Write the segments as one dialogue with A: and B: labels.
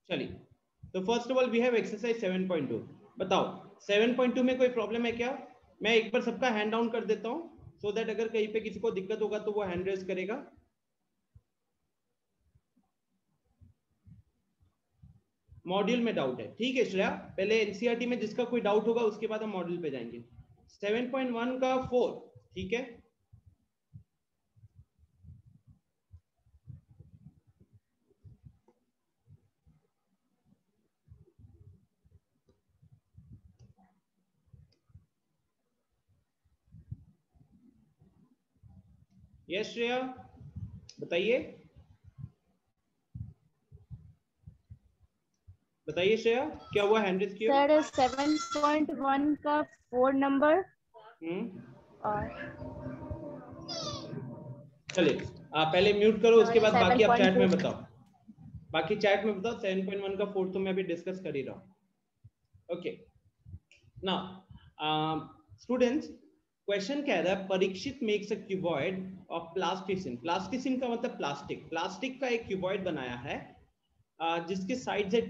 A: चलिए, तो first of all we have exercise 7.2। बताओ 7.2 में कोई प्रॉब्लम है क्या? मैं एक बार सबका हैंड डाउन कर देता हूँ सो दैट अगर कहीं पे किसी को दिक्कत होगा तो वो हैंड रेज करेगा। मॉड्यूल में डाउट है, ठीक है श्रेया, पहले एनसीईआरटी में जिसका कोई डाउट होगा उसके बाद हम मॉड्यूल पे जाएंगे। 7.1 का 4, ठीक है। यस श्रेया बताइए, बताइए श्रेया क्या हुआ हैंड रेज किया?
B: सर 7.1 का 4 नंबर और
A: चलिए आप पहले म्यूट करो, उसके बाद बाकी आप चैट
B: 7.2
A: में बताओ, बाकी चैट में बताओ। 7.1 का 4 तो मैं अभी डिस्कस कर ही रहा हूँ। ओके नाउ स्टूडेंट्स, क्वेश्चन कह रहा है Parikshit makes a cuboid of plasticine. Plasticine का मतलब प्लास्टिक, प्लास्टिक का एक क्यूबॉइड बनाया है जिसके साइड्स है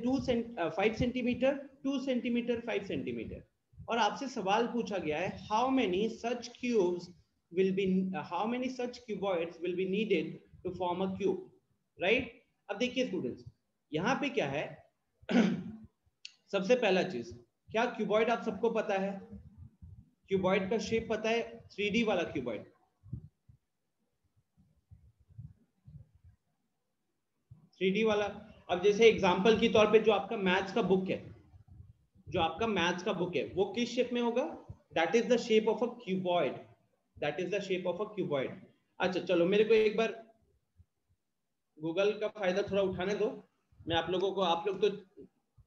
A: 5 सेंटीमीटर, 2 सेंटीमीटर, 5 सेंटीमीटर। और आपसे सवाल पूछा गया है how many such cubes will be how many such cuboids will be needed to form a cube, right? अब देखिए स्टूडेंट्स, यहाँ पे क्या है सबसे पहला चीज, क्या क्यूबॉइड आप सबको पता है? क्यूबॉइड का शेप पता है? 3D वाला क्यूबॉइड, 3D वाला। अब जैसे एग्जांपल के तौर पे जो आपका मैथ्स का बुक है, जो आपका मैथ्स का बुक है वो किस शेप में होगा? That is the shape of a cuboid, that is the shape of a cuboid. अच्छा चलो मेरे को एक बार गूगल का फायदा थोड़ा उठाने दो, मैं आप लोगों को, आप लोग तो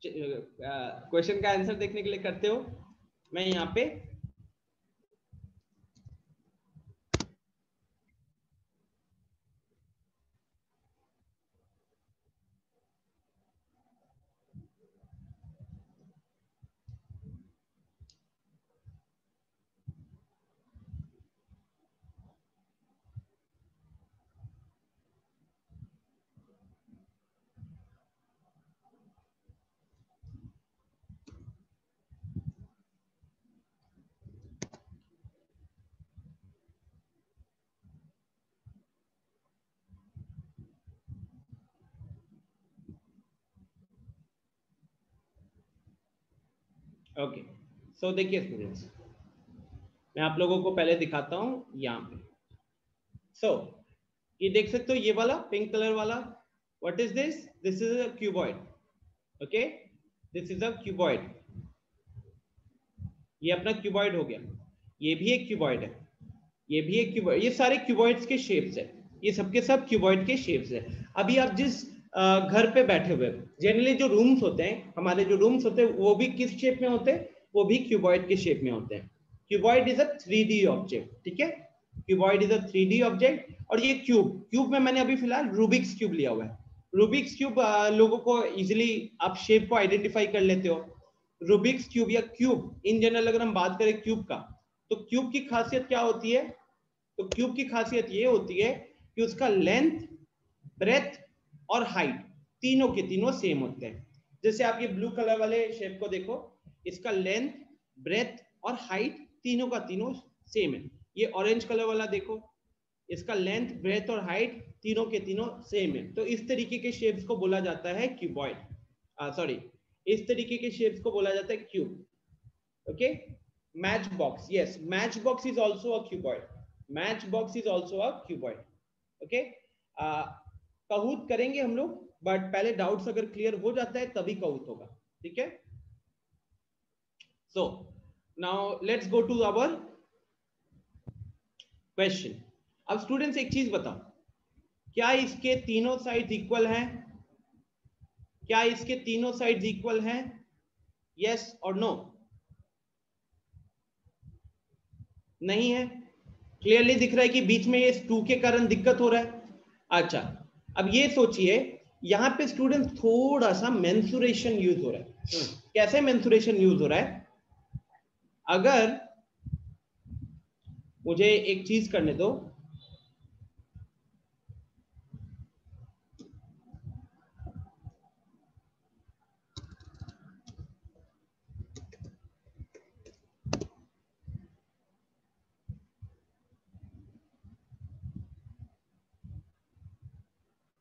A: क्वेश्चन का आंसर देखने के लिए करते हो, मैं यहाँ पे ओके। सो देखिए स्टूडेंट्स, मैं आप लोगों को पहले दिखाता हूँ यहाँ पे। सो ये देख सकते हो ये वाला पिंक कलर वाला, what is this? This is a cuboid, okay, this is a cuboid. ये अपना क्यूबॉइड हो गया, ये भी एक क्यूबॉइड है, ये भी एक क्यूबॉइड, ये सारे क्यूबॉइड्स के शेप्स है, ये सबके सब क्यूबॉइड के शेप्स है। अभी आप जिस घर पे बैठे हुए, जनरली जो रूम्स होते हैं, हमारे जो रूम्स होते हैं वो भी किस शेप में होते हैं? वो भी क्यूबॉइड के शेप में होते हैं। Cuboid is a 3D object, ठीक है, cuboid is a 3D object. और ये क्यूब, क्यूब में मैंने अभी फिलहाल रूबिक्स क्यूब लिया हुआ है। रूबिक्स क्यूब लोगों को इजिली आप शेप को आइडेंटिफाई कर लेते हो। रूबिक्स क्यूब या क्यूब इन जनरल अगर हम बात करें क्यूब का, तो क्यूब की खासियत क्या होती है? तो क्यूब की खासियत ये होती है कि उसका लेंथ, ब्रेथ और हाइट तीनों के तीनों सेम होते हैं। जैसे आप ये ब्लू कलर वाले शेप को देखो, इसका लेंथ, ब्रेथ और हाइट तीनों का तीनों सेम है। ये ऑरेंज कलर वाला देखो, इसका लेंथ, ब्रेथ और हाइट तीनों के तीनों सेम है। तो इस तरीके के शेप्स को बोला जाता है क्यूबॉइड, सॉरी, इस तरीके के शेप्स को बोला जाता है cube, okay. Match box, yes, match box is also a cuboid, match box is also a cuboid, okay. Kahoot करेंगे हम लोग, बट पहले डाउट्स अगर क्लियर हो जाता है तभी कहूत होगा, ठीक है। So now let's go to our question. अब स्टूडेंट्स एक चीज बताओ, क्या इसके तीनों साइड्स इक्वल हैं? क्या इसके तीनों साइड्स इक्वल हैं? यस और नो? नहीं है, क्लियरली दिख रहा है कि बीच में ये 2 के कारण दिक्कत हो रहा है। अच्छा अब ये सोचिए, यहां पे स्टूडेंट थोड़ा सा मेंसुरेशन यूज हो रहा है। कैसे मेंसुरेशन यूज हो रहा है? अगर मुझे एक चीज करने दो,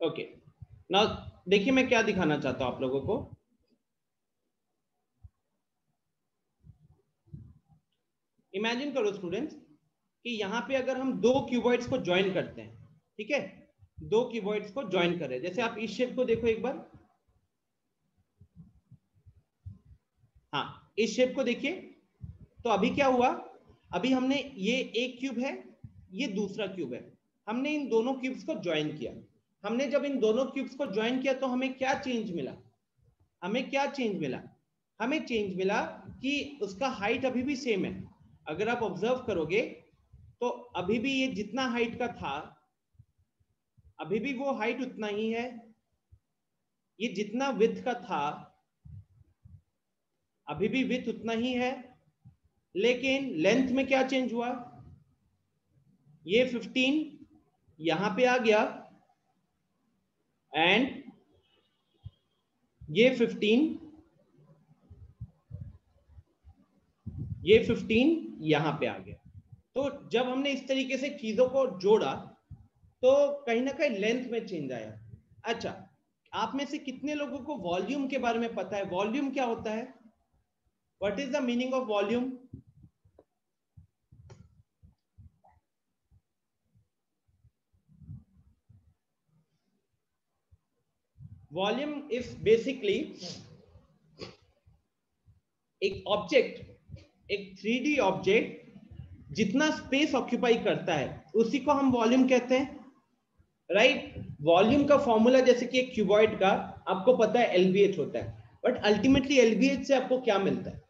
A: ओके, नाउ देखिए मैं क्या दिखाना चाहता हूं आप लोगों को। इमेजिन करो स्टूडेंट्स कि यहां पे अगर हम दो क्यूबॉइड्स को ज्वाइन करते हैं, ठीक है, दो क्यूबॉइड्स को ज्वाइन करें, जैसे आप इस शेप को देखो एक बार, हाँ इस शेप को देखिए, तो अभी क्या हुआ, अभी हमने ये एक क्यूब है, ये दूसरा क्यूब है, हमने इन दोनों क्यूब्स को ज्वाइन किया। हमने जब इन दोनों क्यूब्स को ज्वाइन किया तो हमें क्या चेंज मिला, हमें क्या चेंज मिला, हमें चेंज मिला कि उसका हाइट अभी भी सेम है। अगर आप ऑब्जर्व करोगे तो अभी भी ये जितना हाइट का था अभी भी वो हाइट उतना ही है, ये जितना विड्थ का था अभी भी विड्थ उतना ही है, लेकिन लेंथ में क्या चेंज हुआ, ये 15 यहां पे आ गया एंड ये 15 यहां पे आ गया। तो जब हमने इस तरीके से चीजों को जोड़ा तो कहीं ना कहीं लेंथ में चेंज आया। अच्छा, आप में से कितने लोगों को वॉल्यूम के बारे में पता है, वॉल्यूम क्या होता है, what is the meaning of volume? Volume is basically एक ऑब्जेक्ट, एक 3D ऑब्जेक्ट जितना स्पेस ऑक्यूपाई करता है उसी को हम वॉल्यूम कहते हैं, राइट? वॉल्यूम का फॉर्मूला जैसे कि एक क्यूबॉइड का आपको पता है LBH होता है, बट अल्टीमेटली LBH से आपको क्या मिलता है,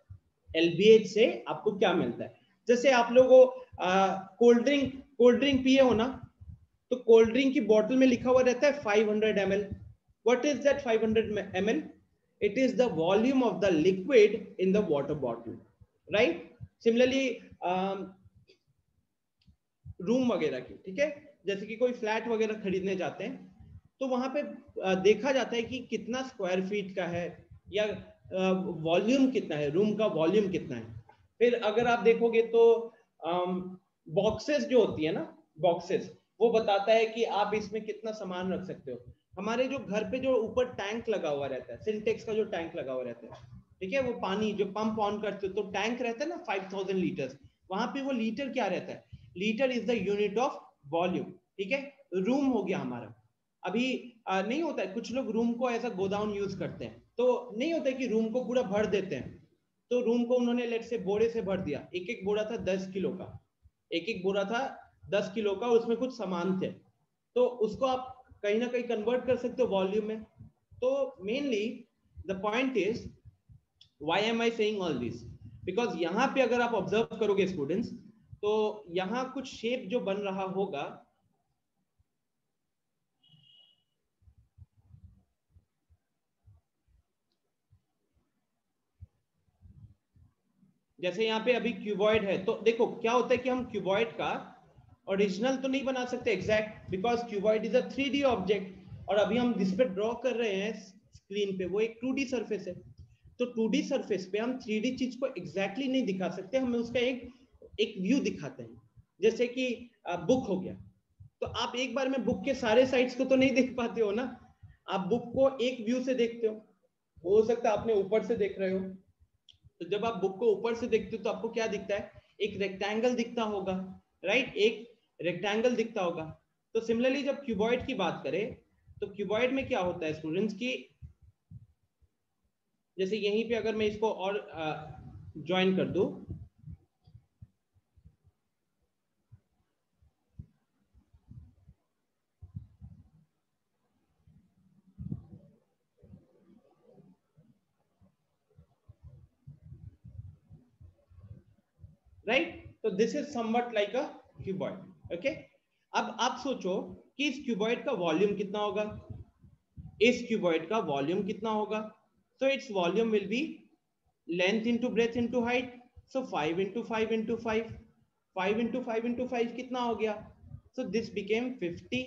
A: LBH से आपको क्या मिलता है? जैसे आप लोगों कोल्ड ड्रिंक पिए हो ना, तो कोल्ड ड्रिंक की बोतल में लिखा हुआ रहता है 500 ml। What is that 500 ml? It is the volume of the liquid in the water bottle, right? Similarly, room वगैरह की, ठीक है, जैसे कि कोई फ्लैट वगैरह खरीदने जाते हैं तो वहां पे देखा जाता है कि कितना स्क्वायर फीट का है या वॉल्यूम कितना है, रूम का वॉल्यूम कितना है। फिर अगर आप देखोगे तो बॉक्सेस जो होती है ना, बॉक्सेस, वो बताता है कि आप इसमें कितना सामान रख सकते हो। हमारे जो घर पे जो ऊपर टैंक लगा हुआ रहता है, सिंटेक्स का जो टैंक लगा हुआ रहता है, ठीक है, वो पानी जो पंप ऑन करते हो तो टैंक रहता है ना 5000 लीटर, वहां पे वो लीटर क्या रहता है, litre is the unit of volume, ठीक है। रूम हो गया हमारा, अभी नहीं होता है, कुछ लोग रूम को एज अ गोडाउन यूज करते हैं, तो नहीं होता है कि रूम को पूरा भर देते हैं, तो रूम को उन्होंने लेट से बोरे से भर दिया, एक एक बोरा था 10 किलो का, एक एक बोरा था 10 किलो का, उसमें कुछ सामान थे, तो उसको आप कहीं ना कहीं कन्वर्ट कर सकते हो वॉल्यूम में। तो mainly the point is why am I saying all this, because यहाँ पे अगर आप ऑब्जर्व करोगे स्टूडेंट्स, तो यहाँ कुछ शेप जो बन रहा होगा, जैसे यहाँ पे अभी क्यूबॉइड है, तो देखो क्या होता है कि हम क्यूबॉइड का ओरिजिनल तो नहीं बना सकते exact, because cuboid is a 3D object, और अभी हम जिस पे ड्रॉ कर रहे हैं स्क्रीन पे वो एक 2D सरफेस है, तो 2D सरफेस पे हम 3D चीज को एग्जैक्टली नहीं दिखा सकते, हमें उसका एक व्यू दिखाते हैं, जैसे कि बुक हो गया, तो आप एक बार में बुक के सारे साइड्स को तो नहीं देख पाते हो ना, आप बुक को एक व्यू से देखते हो सकता है आपने ऊपर से देख रहे हो, तो जब आप बुक को ऊपर से देखते हो तो आपको क्या दिखता है, एक रेक्टेंगल दिखता होगा, राइट, एक रेक्टेंगल दिखता होगा। तो सिमिलरली जब क्यूबॉइड की बात करें तो क्यूबॉइड में क्या होता है स्टूडेंट्स की, जैसे यहीं पे अगर मैं इसको और ज्वाइन कर दूं, राइट, तो this is somewhat like a cuboid, okay. अब आप सोचो कि इस क्यूबॉइड का वॉल्यूम कितना होगा, इस क्यूबॉइड का वॉल्यूम कितना होगा, so its volume will B length into breadth into height, so 5 into 5 into 5, 5 into 5 into 5 कितना हो गया, so this became 50,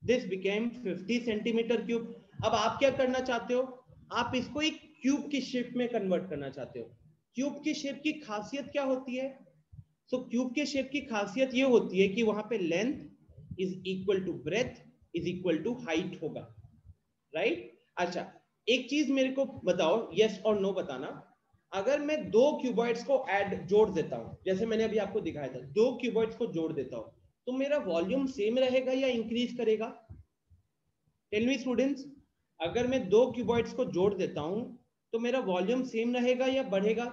A: this became 50 centimetre cube. अब आप क्या करना चाहते हो, आप इसको एक क्यूब की शेप में कन्वर्ट करना चाहते हो। क्यूब की शेप की खासियत क्या होती है, सो क्यूब के शेप की खासियत ये होती है कि वहां पे length is equal to breadth is equal to height होगा, राइट? अच्छा, एक चीज मेरे को बताओ, यस और नो बताना, अगर मैं दो क्यूबॉइड्स को जोड़ देता हूं, जैसे मैंने अभी आपको दिखाया था, दो क्यूबॉइड्स को जोड़ देता हूं, तो मेरा वॉल्यूम सेम रहेगा या इंक्रीज करेगा? टेल मी स्टूडेंट्स, अगर मैं दो क्यूबॉइड्स को जोड़ देता हूं तो मेरा वॉल्यूम सेम रहेगा या बढ़ेगा?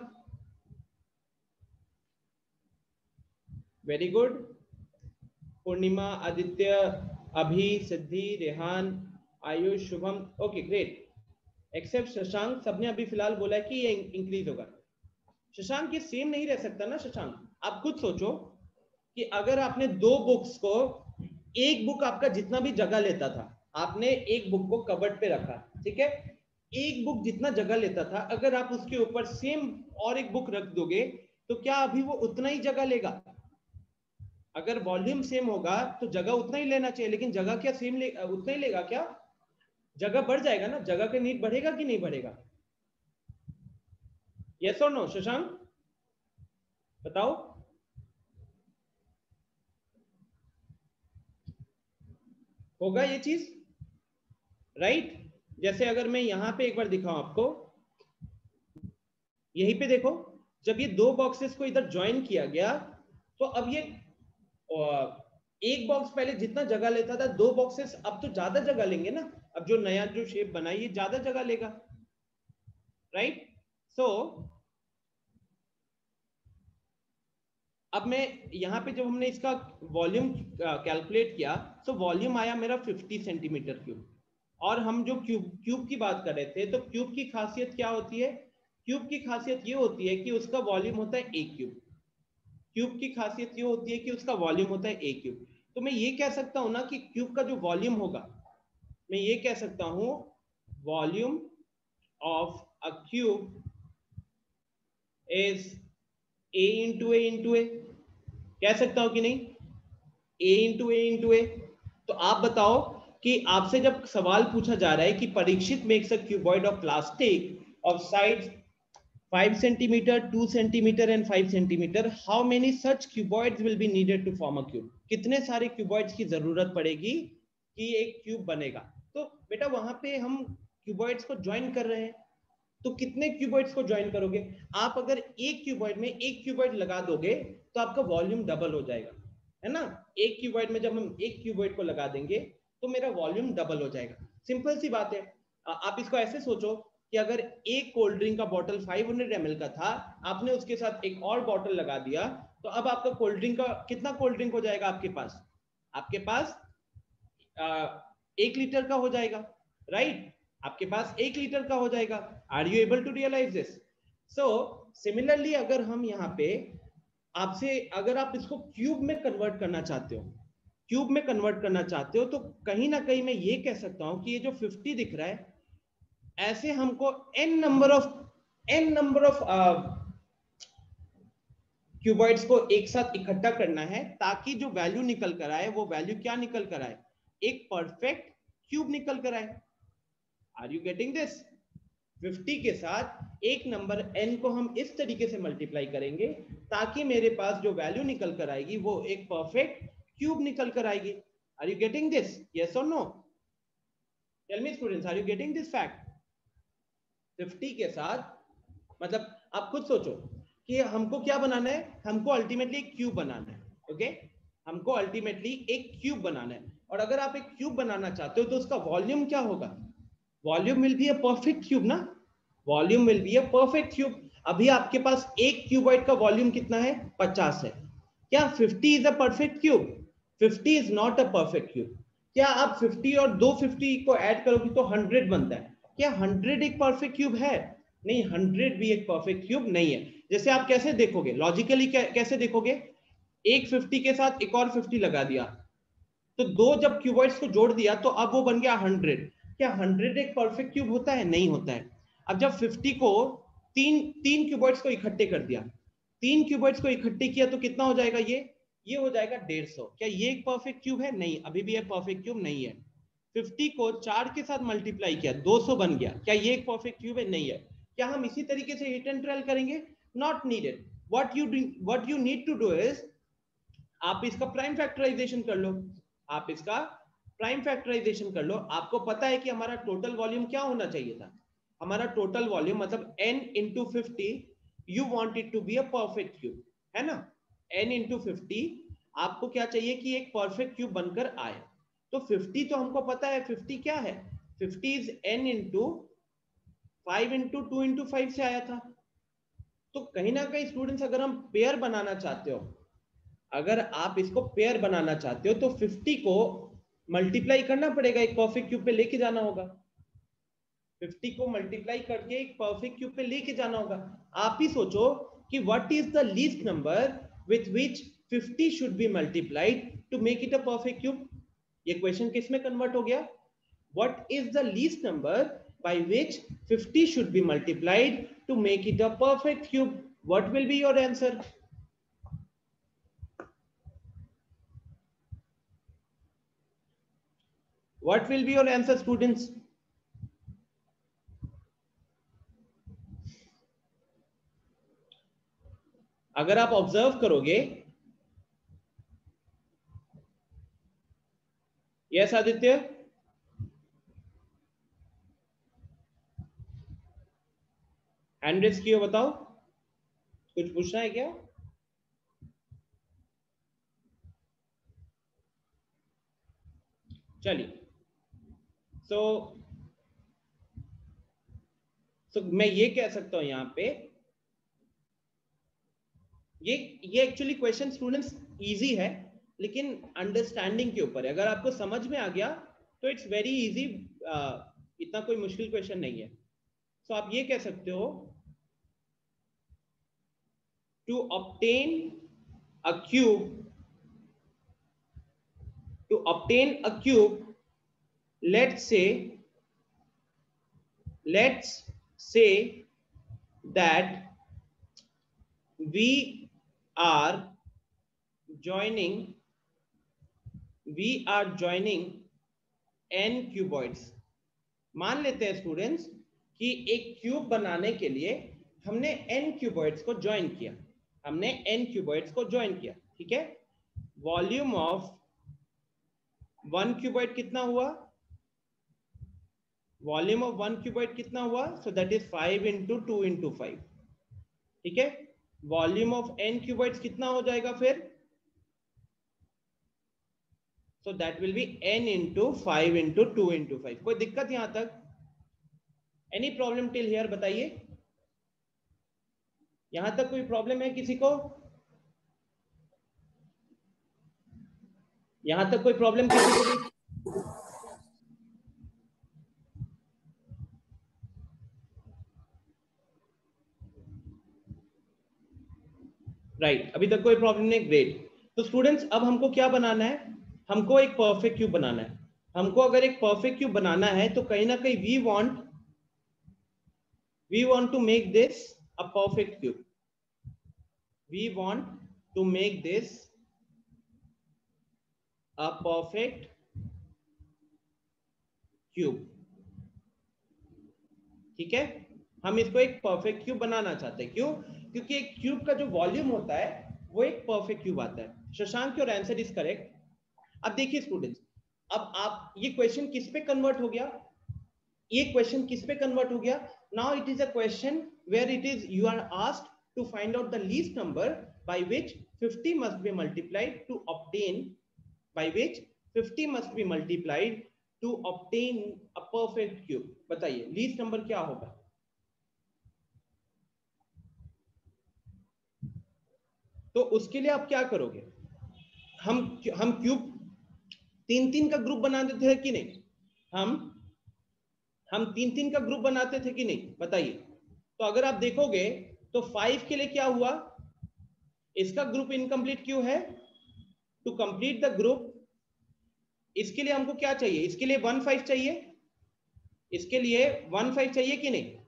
A: Very good. पूर्णिमा, आदित्य, अभी, Siddhi, Rehan, Ayush, Shubham, okay great, except Shashank, सबने अभी फिलहाल बोला है कि ये इंक्रीज होगा। शशांक ये सेम नहीं रह सकता ना शशांक, आप खुद सोचो कि अगर आपने दो बुक्स को, एक बुक आपका जितना भी जगह लेता था, आपने एक बुक को कबर्ड पे रखा, ठीक है, एक बुक जितना जगह लेता था, अगर आप उसके ऊपर सेम और एक बुक रख दोगे तो क्या अभी वो उतना ही जगह लेगा? अगर वॉल्यूम सेम होगा तो जगह उतना ही लेना चाहिए, लेकिन जगह क्या सेम उतना ही लेगा क्या? जगह बढ़ जाएगा ना, जगह का नीड बढ़ेगा कि नहीं बढ़ेगा? यस और नो शशांक बताओ। होगा ये चीज, राइट? जैसे अगर मैं यहां पे एक बार दिखाऊं आपको, यहीं पे देखो, जब ये दो बॉक्सेस को इधर ज्वाइन किया गया तो अब ये एक बॉक्स पहले जितना जगह लेता था, दो बॉक्सेस अब तो ज्यादा जगह लेंगे ना, अब जो नया जो शेप बना ये ज्यादा जगह लेगा, राइट? सो अब मैं यहाँ पे जब हमने इसका वॉल्यूम कैलकुलेट किया तो वॉल्यूम आया मेरा 50 सेंटीमीटर क्यूब, और हम जो क्यूब की बात कर रहे थे, तो क्यूब की खासियत क्या होती है? क्यूब की खासियत ये होती है कि उसका वॉल्यूम होता है ए क्यूब। क्यूब की खासियत ये होती है कि उसका वॉल्यूम होता है ए क्यूब। तो मैं ये कह सकता हूं ना कि क्यूब का जो वॉल्यूम होगा, मैं ये कह सकता हूं volume of a cube is A into A, कह सकता हूं कि नहीं? A into A. तो आप बताओ कि आपसे जब सवाल पूछा जा रहा है कि Parikshit makes a cuboid of plastic of sides 5 centimeter, 2 centimeter and 5 centimeter, how many such cuboids will be needed to form a cube? कितने सारे क्यूबॉइड्स की जरूरत पड़ेगी कि एक क्यूब बनेगा? तो बेटा वहां पे हम क्यूबॉइड्स को ज्वाइन कर रहे हैं, तो कितने क्यूबॉइड्स को ज्वाइन करोगे? आप अगर एक क्यूबॉइड में एक क्यूबॉइड लगा दोगे तो आपका वॉल्यूम डबल हो जाएगा, है ना? एक क्यूबॉइड में जब हम एक क्यूबॉइड को लगा देंगे तो मेरा वॉल्यूम डबल हो जाएगा। सिंपल सी बात है। आप इसको ऐसे सोचो कि अगर एक कोल्ड ड्रिंक का बॉटल 500 ml का था, आपने उसके साथ एक और बॉटल लगा दिया, तो अब आपका कोल्ड ड्रिंक का कितना कोल्ड ड्रिंक हो जाएगा आपके पास? आपके पास 1 लीटर का हो जाएगा, राइट? आपके पास 1 लीटर का हो जाएगा। Are you able to realise this? So similarly अगर हम यहाँ पे आपसे, अगर आप इसको क्यूब में कन्वर्ट करना चाहते हो, क्यूब में कन्वर्ट करना चाहते हो, तो कहीं ना कहीं मैं ये कह सकता हूं कि ये जो 50 दिख रहा है, ऐसे हमको n नंबर ऑफ क्यूबॉइड्स को एक साथ इकट्ठा करना है, ताकि जो वैल्यू निकल कर आए वो वैल्यू क्या निकल कर आए? एक परफेक्ट क्यूब निकल कर आए। Are you getting this? 50 के साथ एक नंबर n को हम इस तरीके से मल्टीप्लाई करेंगे ताकि मेरे पास जो वैल्यू निकल कर आएगी वो एक परफेक्ट क्यूब निकल कर आएगी। Are you getting this? Yes और no? Tell me students, are you getting this fact? 50 के साथ मतलब आप खुद सोचो कि हमको क्या बनाना है, हमको अल्टीमेटली एक क्यूब बनाना है, ओके? हमको अल्टीमेटली एक क्यूब बनाना है, और अगर आप एक क्यूब बनाना चाहते हो तो उसका वॉल्यूम क्या होगा? Volume will be a perfect cube ना, volume will be a perfect cube. अभी आपके पास एक क्यूबॉइड का वॉल्यूम कितना है? 50 है। क्या 50 is a perfect cube? 50 is not a perfect cube. क्या आप 50 और 250 को ऐड करोगे तो 100 बनता है? क्या 100 एक परफेक्ट क्यूब है? नहीं, 100 भी एक परफेक्ट क्यूब नहीं है। जैसे आप कैसे देखोगे, लॉजिकली कैसे देखोगे? एक 50 के साथ एक और 50 लगा दिया, तो दो जब क्यूबॉइड्स को जोड़ दिया तो अब वो बन गया 100। क्या 100 एक परफेक्ट क्यूब होता है? नहीं होता है। अब जब 50 को तीन क्यूबॉइड्स को इकट्ठे कर दिया, तीन क्यूबॉइड्स को इकट्ठे किया तो कितना हो जाएगा? ये हो जाएगा 150। क्या ये एक परफेक्ट क्यूब है? नहीं, अभी भी एक परफेक्ट क्यूब नहीं है। 50 को 4 के साथ मल्टीप्लाई किया, 200 बन गया। क्या ये एक परफेक्ट क्यूब है? नहीं है। क्या हम इसी तरीके से हिट एंड ट्रायल करेंगे? Not needed. What you need to do is, आप इसका प्राइम फैक्टराइजेशन कर लो। आप इसका प्राइम फैक्टराइजेशन कर लो। आपको पता है कि हमारा टोटल वॉल्यूम क्या होना चाहिए था, हमारा टोटल वॉल्यूम मतलब n into 50, you want it to be a perfect cube, है ना। n इंटू 50 आपको क्या चाहिए कि एक परफेक्ट क्यूब बनकर आए। तो 50 तो हमको पता है 50 क्या है, 50 is n into 5 into 2 into 5 से आया था। तो कहीं ना कहीं स्टूडेंट्स अगर हम पेयर बनाना चाहते हो, अगर आप इसको पेयर बनाना चाहते हो तो 50 को मल्टीप्लाई करना पड़ेगा, एक परफेक्ट क्यूब पे लेके जाना होगा। 50 को मल्टीप्लाई करके एक परफेक्ट क्यूब पे लेके जाना होगा। आप ही सोचो कि what is the least number with which 50 should be multiplied to make it a perfect cube. ये क्वेश्चन किस में कन्वर्ट हो गया, what is the least number by which 50 should be multiplied to make it a perfect cube. What will be your answer? What will be your answer, students? अगर आप observe करोगे, yes Aditya, hand raise किया, बताओ कुछ पूछना है क्या? चलिए, सो मैं ये कह सकता हूं यहां पे, ये एक्चुअली क्वेश्चन स्टूडेंट्स इजी है, लेकिन अंडरस्टैंडिंग के ऊपर है। अगर आपको समझ में आ गया तो इट्स वेरी इजी, इतना कोई मुश्किल क्वेश्चन नहीं है। सो आप ये कह सकते हो, to obtain a cube, to obtain a cube, let's say that we are joining n cuboids। मान लेते हैं स्टूडेंट्स कि एक क्यूब बनाने के लिए हमने n क्यूबॉइड्स को ज्वाइन किया, ठीक है। वॉल्यूम ऑफ 1 क्यूबॉइड कितना हुआ, वॉल्यूम ऑफ 1 क्यूबॉइड कितना हुआ, so that is 5 into 2 into 5, ठीक है। वॉल्यूम ऑफ n क्यूबॉइड्स कितना हो जाएगा फिर, so that will B n into 5 into 2 into 5। कोई दिक्कत यहां तक, एनी प्रॉब्लम टिल हियर, बताइए यहां तक कोई प्रॉब्लम है किसी को, यहां तक कोई प्रॉब्लम किसी को भी? राइट, अभी तक कोई प्रॉब्लम नहीं, ग्रेट। तो स्टूडेंट्स अब हमको क्या बनाना है, हमको एक परफेक्ट क्यूब बनाना है। हमको अगर एक परफेक्ट क्यूब बनाना है तो कहीं ना कहीं we want to make this a perfect cube, we want to make this a perfect cube, ठीक है। हम इसको एक परफेक्ट क्यूब बनाना चाहते हैं, क्यों? क्योंकि एक क्यूब का जो वॉल्यूम होता है वो एक परफेक्ट क्यूब आता है। Shashank, your answer is correct. अब देखिए स्टूडेंट्स, अब आप ये क्वेश्चन किस पे कन्वर्ट हो गया, ये क्वेश्चन किस पे कन्वर्ट हो गया, now it is a question where it is you are asked to find out the least number by which 50 must be multiplied to obtain, by which 50 must be multiplied to obtain a perfect cube. बताइए least number क्या होगा? तो उसके लिए आप क्या करोगे, हम क्यूब 3-3 का ग्रुप बनाते थे कि नहीं, हम 3-3 का ग्रुप बनाते थे कि नहीं, बताइए। तो अगर आप देखोगे तो 5 के लिए क्या हुआ, इसका ग्रुप इनकम्प्लीट क्यों है, टू कंप्लीट द ग्रुप इसके लिए हमको क्या चाहिए, इसके लिए 1-5 चाहिए, इसके लिए 1-5 चाहिए कि नहीं,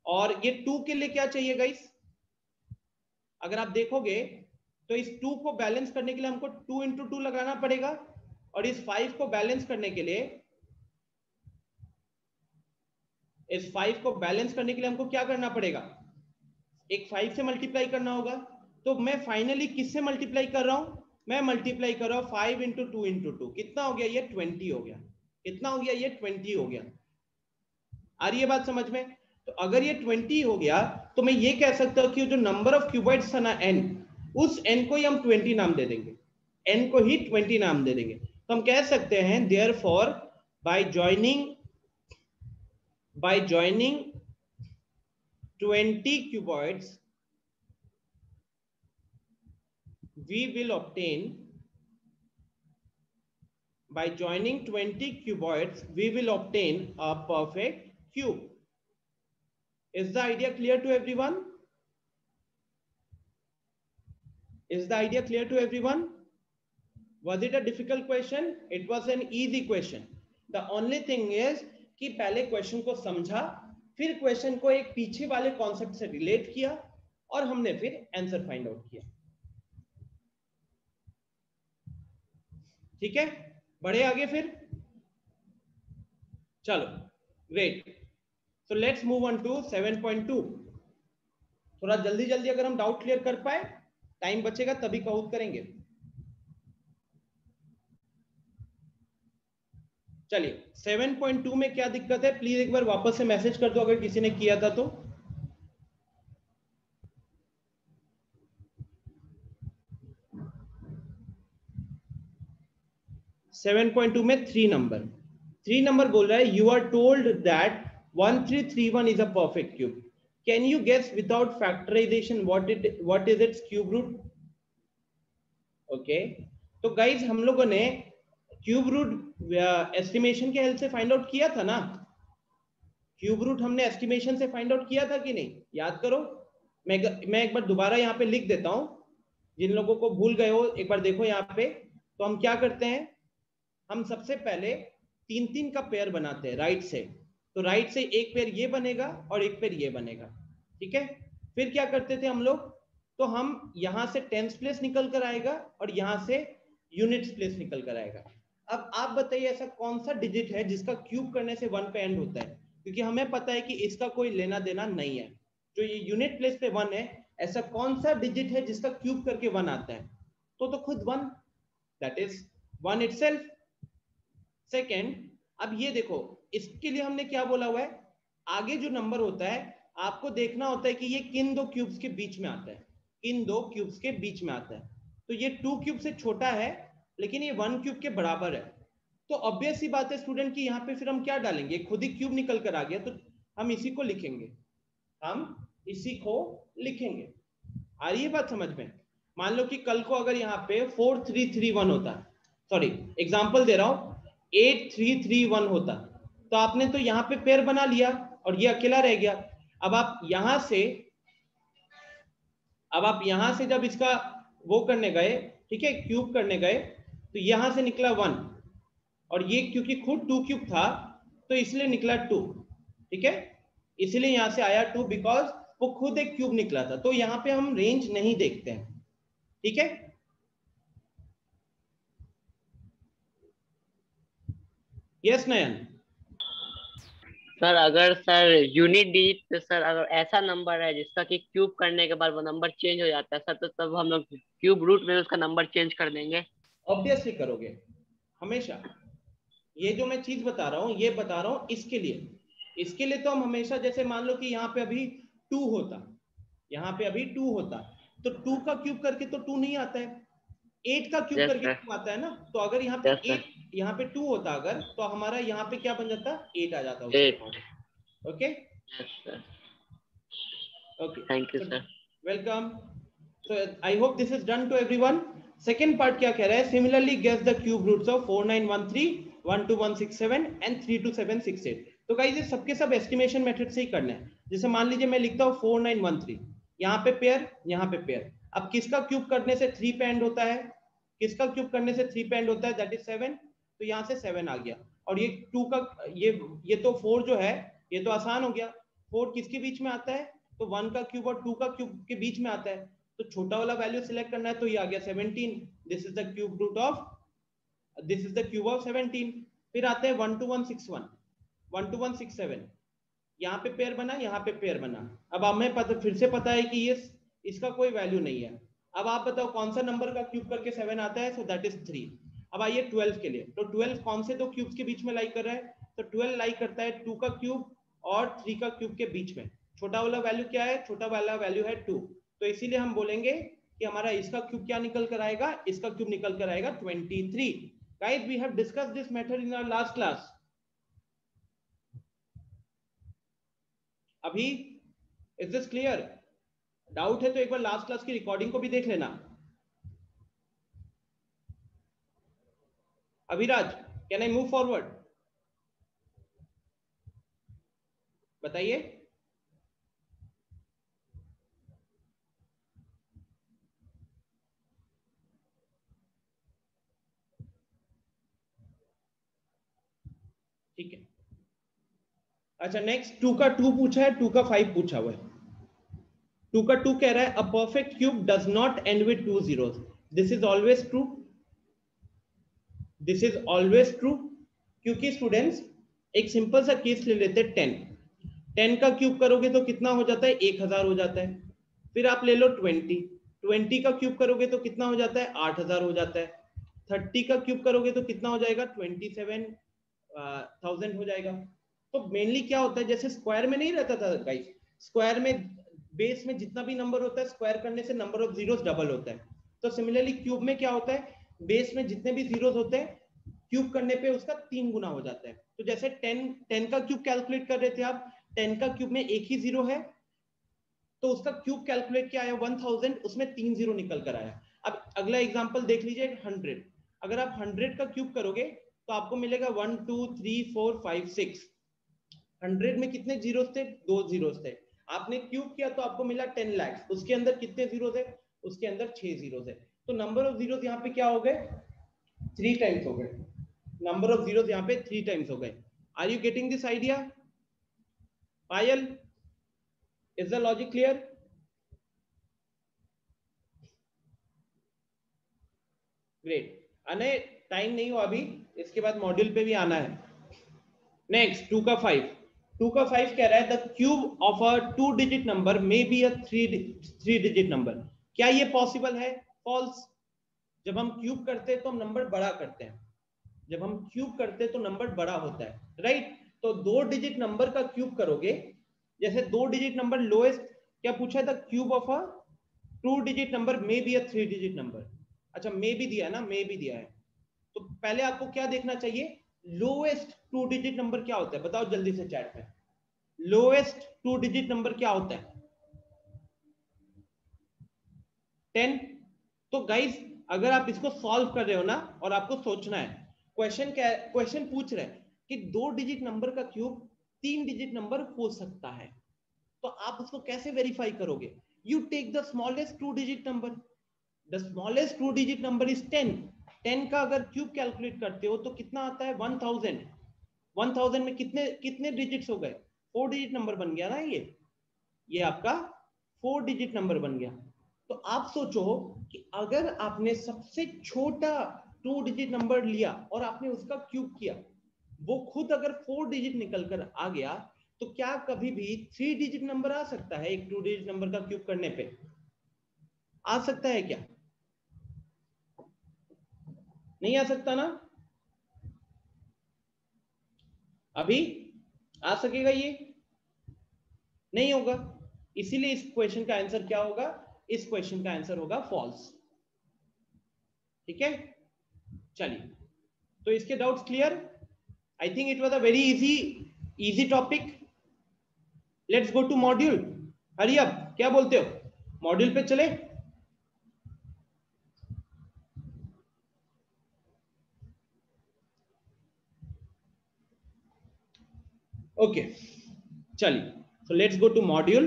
A: और ये 2 के लिए क्या चाहिए गाइस, अगर आप देखोगे तो इस 2 को बैलेंस करने के लिए हमको 2 इंटू 2 लगाना पड़ेगा, और इस 5 को बैलेंस करने के लिए, इस 5 को बैलेंस करने के लिए हमको क्या करना पड़ेगा, एक 5 से मल्टीप्लाई करना होगा। तो मैं फाइनली किससे मल्टीप्लाई कर रहा हूं, मैं मल्टीप्लाई कर रहा हूं 5 इंटू 2 इंटू 2, कितना हो गया? ये 20 हो गया। कितना हो गया? ये 20 हो गया। आ रही है बात समझ में? तो अगर ये 20 हो गया तो मैं ये कह सकता हूं कि जो नंबर ऑफ क्यूबॉइड्स था ना n, उस n को ही हम 20 नाम दे देंगे, n को ही 20 नाम दे देंगे। तो हम कह सकते हैं therefore by joining 20 cuboids we will obtain, by joining 20 cuboids we will obtain a perfect cube. Is the idea clear to everyone? Is the idea clear to everyone? Was it a difficult question? It was an easy question. The only thing is कि पहले question को समझा, फिर question को एक पीछे वाले concept से रिलेट किया और हमने फिर आंसर फाइंड आउट किया। ठीक है, बढ़े आगे फिर। चलो great. So let's move on to 7.2। थोड़ा जल्दी जल्दी अगर हम डाउट क्लियर कर पाए, टाइम बचेगा तभी काउंट करेंगे। चलिए 7.2 में क्या दिक्कत है, प्लीज एक बार वापस से मैसेज कर दो अगर किसी ने किया था तो। सेवन पॉइंट टू में 3 नंबर बोल रहा है you are told that 1331 is a perfect cube. Can you guess without factorisation what is its cube root? Okay, तो गाइज हम लोगों ने क्यूब रूट एस्टिमेशन के हेल्प से फाइंड आउट किया था ना। क्यूब रूट हमने एस्टिमेशन से फाइंड आउट किया था कि नहीं, याद करो। मैं एक बार दोबारा यहाँ पे लिख देता हूँ, जिन लोगों को भूल गए हो एक बार देखो यहाँ पे। तो हम क्या करते हैं, हम सबसे पहले 3-3 का पेयर बनाते हैं राइट से। तो राइट से एक पेयर ये बनेगा और एक पेयर ये बनेगा, ठीक है। फिर क्या करते थे हम लोग, तो हम यहां से टेंस प्लेस निकल कर आएगा और यहां से यूनिट्स प्लेस निकल कर आएगा। अब आप बताइए ऐसा कौन सा डिजिट है जिसका क्यूब करने से 1 पे एंड होता है, क्योंकि हमें पता है कि इसका कोई लेना देना नहीं है। जो ये यूनिट प्लेस पे 1 है, ऐसा कौन सा डिजिट है जिसका क्यूब करके 1 आता है? तो खुद 1, दैट इज 1 इटसेल्फ। सेकेंड, अब ये देखो, इसके लिए हमने क्या बोला हुआ है, आगे जो नंबर होता है आपको देखना होता है कि ये किन दो क्यूब्स के बीच में आता है, किन दो क्यूब्स के बीच में आता है। तो ये 2 क्यूब से छोटा है लेकिन ये 1 क्यूब के बराबर है। तो ऑब्वियस सी बात है स्टूडेंट की यहाँ पे फिर हम क्या डालेंगे, खुद ही क्यूब निकल कर आ गया तो हम इसी को लिखेंगे, हम इसी को लिखेंगे। आ रही है बात समझ में? मान लो कि कल को अगर यहाँ पे 4331 होता, सॉरी एग्जांपल दे रहा हूं 8331 होता, तो आपने तो यहाँ पे पेयर बना लिया और ये अकेला रह गया। अब आप यहां से जब इसका वो करने गए, ठीक है, क्यूब करने गए, तो यहां से निकला 1 और ये क्योंकि खुद 2 क्यूब था तो इसलिए निकला 2, ठीक है, इसलिए यहां से आया 2 बिकॉज वो खुद एक क्यूब निकला था। तो यहां पे हम रेंज नहीं देखते हैं, ठीक है। यस नयन?
C: सर अगर सर यूनिट डिजिट पे सर अगर ऐसा नंबर है जिसका कि क्यूब करने के बाद वो नंबर चेंज हो जाता है सर, तो तब हम लोग क्यूब रूट में उसका नंबर चेंज कर देंगे?
A: ऑब्वियसली करोगे हमेशा। ये जो मैं चीज बता रहा हूँ ये बता रहा हूँ इसके लिए तो हम हमेशा, जैसे मान लो कि यहाँ पे अभी 2 होता, यहाँ पे अभी 2 होता, तो 2 का क्यूब करके तो 2 नहीं आता है, 8 का क्यूब करके 2 आता है ना। तो अगर यहाँ पे 8, यहाँ पे 2 होता अगर, तो हमारा यहाँ पे क्या बन जाता, 8 आ जाता। Okay okay,
C: thank you sir,
A: welcome. So I hope this is done to everyone. Second part क्या कह रहा है, similarly guess the cube roots of 4913, 12167 and 32768। तो गाइस ये सबके सब एस्टिमेशन मेथड से ही करना है। जैसे मान लीजिए मैं लिखता हूँ 4913, यहाँ पे पेयर, यहाँ पे पेयर। अब किसका क्यूब करने से 3 पे एंड होता है, किसका क्यूब करने से 3 पे एंड होता है, दैट इज 7। तो यहाँ से 7 आ गया और ये 2 का ये तो 4 जो है ये तो आसान हो गया। 4 किसके बीच में आता है, तो 1 का क्यूब और 2 का क्यूब के बीच में आता है। तो छोटा वाला वैल्यू सिलेक्ट करना है, तो ये आ गया 17। This is the cube root of, this is the cube of 17। फिर आते हैं 12161, 12167, यहाँ पे पेयर बना, यहाँ पे पेयर बना। अब हमें पता, फिर से पता है कि ये इसका कोई वैल्यू नहीं है। अब आप बताओ कौन सा नंबर का क्यूब करके 7 आता है? So that is 3। अब आइए 12 के लिए। तो 12 कौन से दो क्यूब्स के बीच में लाई कर रहा है? तो 12 लाई करता है 2 का क्यूब और 3 का क्यूब के बीच में। छोटा वाला वैल्यू क्या है? छोटा वाला वैल्यू है 2। तो इसीलिए हम बोलेंगे कि हमारा इसका क्यूब क्या निकल कर आएगा? इसका क्यूब निकल कर आएगा 23। Guys, we have discussed this method in our last class. अभी इज दिस क्लियर? डाउट है तो एक बार लास्ट क्लास की रिकॉर्डिंग को भी देख लेना। Abhiraj, can I move forward? बताइए। ठीक है। अच्छा, नेक्स्ट 2 का 2 पूछा है, 2 का 5 पूछा हुआ है। 2 का 2 कह रहा है अ perfect cube does not and with 2 zeros। This is always true. This is always true, क्योंकि स्टूडेंट्स एक सिंपल सा केस ले लेते हैं 10। 10 का क्यूब करोगे तो कितना हो जाता है? 1000 हो जाता है। फिर आप ले लो 20। 20 का क्यूब करोगे तो कितना हो जाता है? 8000 हो जाता है। 30 का क्यूब करोगे तो कितना हो जाएगा? 27,000 हो जाएगा। तो मेनली क्या होता है, जैसे स्क्वायर में नहीं रहता था गाइस, स्क्वायर में बेस में जितना भी नंबर होता है स्क्वायर करने से नंबर ऑफ जीरोस डबल होता है। तो सिमिलरली क्यूब में क्या होता है, बेस में जितने भी जीरोस होते हैं क्यूब करने पे उसका 3 गुना हो जाता है। तो जैसे 10 का क्यूब कैलकुलेट कर रहे थे आप, 10 का क्यूब में एक ही जीरो है तो उसका क्यूब कैलकुलेट किया आया 1000, उसमें 3 जीरो निकल कर आया। अब अगला एग्जांपल देख लीजिए 100। अगर आप 100 का क्यूब करोगे तो आपको मिलेगा 1 2 3 4 5 6। 100 में कितने जीरोस थे? 2 जीरोस थे। आपने क्यूब किया तो आपको मिला 10 लाख। उसके अंदर कितने जीरोस है? उसके अंदर 6 जीरोस है। तो नंबर ऑफ जीरोस यहाँ पे क्या हो गए? 3 टाइम्स हो गए। नंबर ऑफ जीरोस यहाँ पे 3 टाइम्स हो गए। Are you getting this idea? Payal, is the logic clear? Great. अने टाइम नहीं हो अभी, इसके बाद मॉड्यूल पे भी आना है। नेक्स्ट 2 का 5। 2 का 5 कह रहा है the cube of a 2 digit number may be a 3 digit number. क्या ये पॉसिबल है? फॉल्स। जब हम क्यूब करते हैं तो हम नंबर बड़ा करते हैं। जब हम क्यूब करते हैं तो नंबर बड़ा होता है, राइट? तो 2 डिजिट नंबर का क्यूब करोगे, जैसे 2 डिजिट नंबर लोएस्ट, क्या पूछा है? The cube of a 2 digit number may be a 3 digit number. अच्छा, मे भी दिया है ना, मे भी दिया है। तो पहले आपको क्या देखना चाहिए? लोएस्ट 2 डिजिट नंबर क्या होता है? बताओ जल्दी से चैट में। लोएस्ट 2 डिजिट नंबर क्या होता है? 10। तो गाइस, अगर आप इसको सॉल्व कर रहे हो ना और आपको सोचना है, क्वेश्चन पूछ रहे हैं कि 2 डिजिट नंबर का क्यूब 3 डिजिट नंबर हो सकता है, तो आप उसको कैसे वेरीफाई करोगे? You take the smallest 2 digit number. The smallest 2 digit number is 10। 10 का अगर क्यूब कैलकुलेट करते हो तो कितना आता है? 1000। 1000 में कितने कितने डिजिट्स हो गए? 4 डिजिट नंबर बन गया ना ये आपका 4 डिजिट नंबर बन गया। तो आप सोचो कि अगर आपने सबसे छोटा 2 डिजिट नंबर लिया और आपने उसका क्यूब किया, वो खुद अगर 4 डिजिट निकल कर आ गया, तो क्या कभी भी 3 डिजिट नंबर आ सकता है एक 2 डिजिट नंबर का क्यूब करने पे? आ सकता है क्या? नहीं आ सकता ना? अभी आ सकेगा ये? नहीं होगा। इसीलिए इस क्वेश्चन का आंसर क्या होगा? इस क्वेश्चन का आंसर होगा फॉल्स। ठीक है, चलिए। तो इसके doubts clear? I think it was a very easy topic. Let's go to module. Hurry up, क्या बोलते हो? मॉड्यूल पे चले? ओके, चलिए। So let's go to module.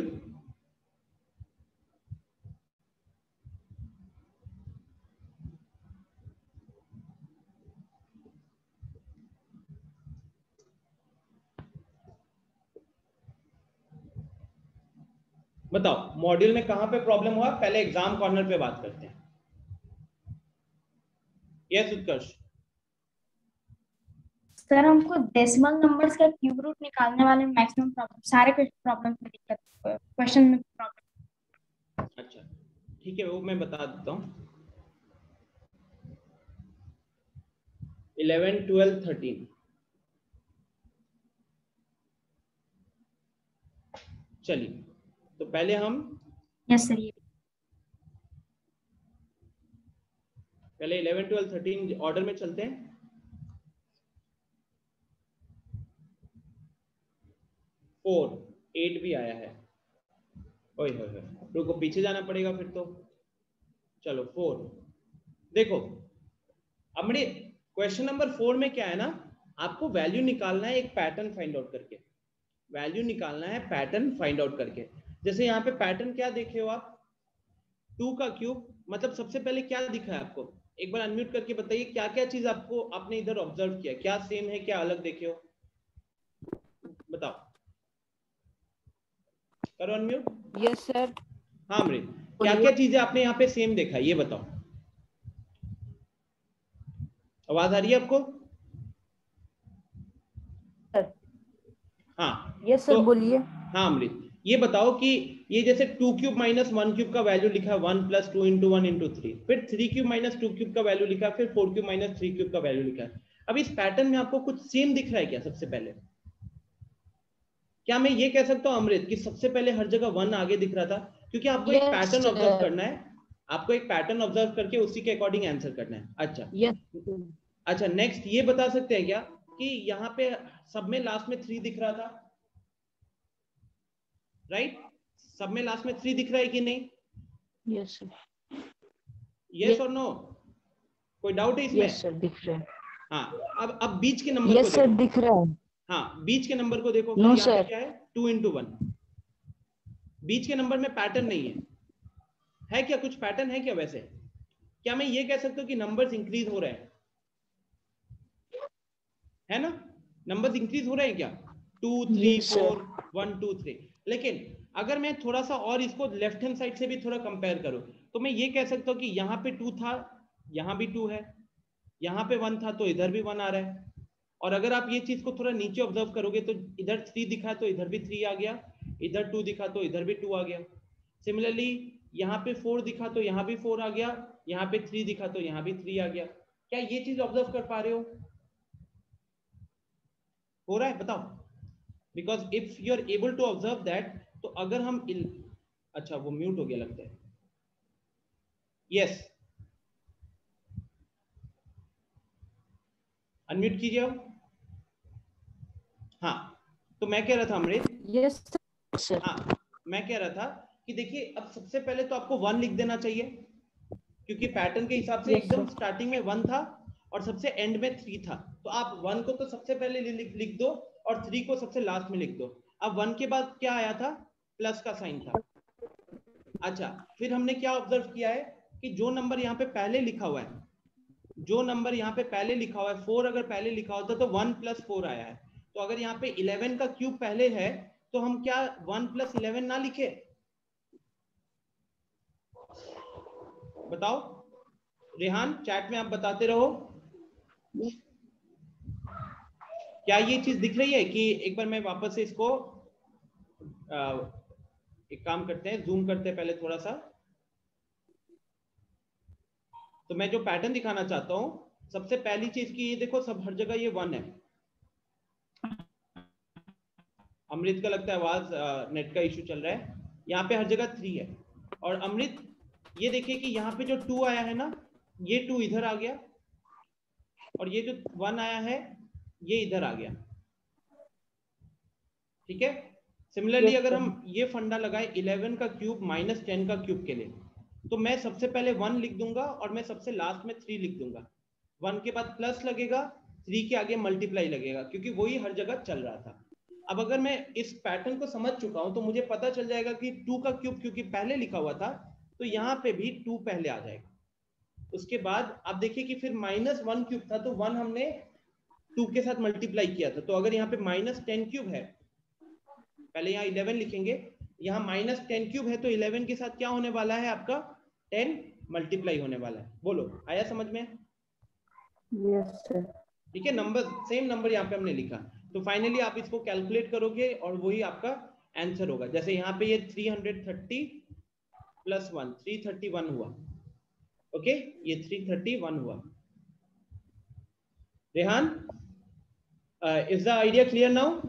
A: बताओ मॉड्यूल में कहां पे प्रॉब्लम हुआ? पहले एग्जाम कॉर्नर पे बात करते हैं। यस उत्कर्ष।
B: सर, हमको डेसिमल नंबर्स का क्यूब रूट निकालने वाले मैक्सिमम प्रॉब्लम, सारे प्रॉब्लम में दिक्कत, क्वेश्चन में प्रॉब्लम।
A: अच्छा, ठीक है, वो मैं बता देता हूँ। 11, 12, 13। चलिए, तो पहले हम
B: यस सर। ये
A: पहले 11, 12, 13 ऑर्डर में चलते हैं। 4, 8 भी आया है। ओए होए होए, रुको पीछे जाना पड़ेगा फिर तो। चलो 4 देखो अमृत, क्वेश्चन नंबर 4 में क्या है ना, आपको वैल्यू निकालना है एक पैटर्न फाइंड आउट करके। वैल्यू निकालना है पैटर्न फाइंड आउट करके। जैसे यहाँ पे पैटर्न क्या देखे हो आप, 2 का क्यूब, मतलब सबसे पहले क्या दिखा है आपको, एक बार अनम्यूट करके बताइए क्या क्या चीज आपको आपने इधर ऑब्जर्व किया, क्या सेम है क्या अलग देखे हो, बताओ, करो अनम्यूट।
D: Yes sir.
A: हाँ अमृत, क्या क्या चीजें आपने यहाँ पे सेम देखा ये बताओ, आवाज आ रही है आपको? हाँ
D: यस सर
A: तो
D: बोलिए।
A: हाँ अमृत, ये बताओ कि ये जैसे 2 क्यूब माइनस 1 क्यूब का वैल्यू लिखा है 1 प्लस 2 इंटू 1 इंटू 3, फिर 3 क्यूब माइनस 2 क्यूब का वैल्यू लिखा है, फिर 4 क्यूब माइनस 3 क्यूब का वैल्यू लिखा है। अब इस पैटर्न में आपको कुछ सेम दिख रहा है क्या? सबसे पहले क्या मैं ये कह सकता हूँ अमृत कि सबसे पहले हर जगह 1 आगे दिख रहा था? क्योंकि आपको एक पैटर्न ऑब्जर्व करना है, आपको एक पैटर्न ऑब्जर्व करके उसी के अकॉर्डिंग आंसर करना है। अच्छा अच्छा, नेक्स्ट ये बता सकते हैं क्या कि यहाँ पे सब में लास्ट में 3 दिख रहा था, राइट? सब में लास्ट में 3 दिख रहा है कि नहीं?
D: Yes sir.
A: यस और नो? कोई डाउट है इसमें?
D: यस सर दिख रहा है।
A: हाँ, अब बीच के नंबर को
D: यस सर
A: देखो।
D: दिख रहा है।
A: हाँ, बीच के नंबर को देखो।
D: नो
A: यहाँ पे
D: सर।
A: क्या है? 2 इंटू 1। बीच के नंबर में पैटर्न नहीं है क्या? कुछ पैटर्न है क्या? वैसे क्या मैं ये कह सकता हूँ कि नंबर्स इंक्रीज हो रहे हैं, है ना? नंबर्स इंक्रीज हो रहे हैं क्या? 2, 3, 4, 1, 2, 3। लेकिन अगर मैं थोड़ा सा और इसको लेफ्ट हैंड साइड से भी थोड़ा कंपेयर करूं तो मैं ये कह सकता हूं कि यहाँ पे 2 था, यहाँ भी 2 है, यहाँ पे 1 था तो इधर भी 1 आ रहा है। और अगर आप ये चीज को थोड़ा नीचे ऑब्जर्व करोगे तो इधर 3 दिखा तो इधर भी 3 आ गया, इधर 2 दिखा तो इधर भी 2 आ गया। सिमिलरली यहाँ पे 4 दिखा तो यहाँ भी 4 आ गया, यहाँ पे 3 दिखा तो यहाँ भी 3 आ गया। क्या ये चीज ऑब्जर्व कर पा रहे हो रहा है? बताओ, because if you are able to observe that, तो अगर हम अच्छा वो म्यूट हो गया लगता है। यस, अनम्यूट कीजिए अब। हाँ, तो मैं कह रहा था अमृत,
D: यस सर।
A: हाँ मैं कह रहा था कि देखिए अब सबसे पहले तो आपको 1 लिख देना चाहिए, क्योंकि पैटर्न के हिसाब से एकदम स्टार्टिंग में 1 था और सबसे एंड में 3 था। तो आप 1 को तो सबसे पहले लिख दो और 3 को सबसे लास्ट में लिख दो। अब 1 के बाद क्या आया था? प्लस का साइन था। अच्छा, फिर हमने क्या ऑब्जर्व किया है कि जो नंबर यहाँ पे पहले लिखा हुआ है, जो नंबर यहाँ पे पहले लिखा हुआ है 4, अगर पहले लिखा होता तो 1 प्लस 4 आया है। तो अगर यहाँ पे 11 का क्यूब पहले है तो हम क्या 1 प्लस 11 ना लिखे? बताओ रेहान, चैट में आप बताते रहो। क्या ये चीज दिख रही है कि एक बार मैं वापस से इसको एक काम करते हैं, जूम करते हैं पहले थोड़ा सा। तो मैं जो पैटर्न दिखाना चाहता हूं, सबसे पहली चीज की ये देखो, सब हर जगह ये 1 है। अमृत का लगता है आवाज नेट का इशू चल रहा है। यहाँ पे हर जगह 3 है। और अमृत ये देखिए कि यहाँ पे जो 2 आया है ना, ये 2 इधर आ गया, और ये जो 1 आया है ये इधर आ गया। ठीक है। सिमिलरली अगर हम ये फंडा लगाए 11 का क्यूब माइनस 10 का क्यूब के लिए, तो मैं सबसे पहले 1 लिख दूंगा और मैं सबसे लास्ट में 3 लिख दूंगा। 1 के बाद प्लस लगेगा, 3 के आगे मल्टीप्लाई लगेगा, क्योंकि वही हर जगह चल रहा था। अब अगर मैं इस पैटर्न को समझ चुका हूं तो मुझे पता चल जाएगा कि 2 का क्यूब क्योंकि पहले लिखा हुआ था तो यहाँ पे भी 2 पहले आ जाएगा। उसके बाद आप देखिए कि फिर माइनस 1 क्यूब था तो 1 हमने 2 के साथ मल्टीप्लाई किया था। तो अगर यहाँ पे माइनस 10 क्यूब है, पहले यहाँ 11 लिखेंगे, यहाँ माइनस 10 क्यूब है तो 11 के साथ क्या होने वाला है आपका? 10 मल्टीप्लाई होने वाला है। बोलो, आया समझ में?
D: Yes sir.
A: ठीक है, नंबर सेम नंबर यहाँ पे हमने लिखा, तो फाइनली आप इसको कैलकुलेट करोगे और वही आपका आंसर होगा। जैसे यहाँ पे ये 330 +1 331 हुआ। ओके, ये 331 हुआ। Rehan, is the idea clear now?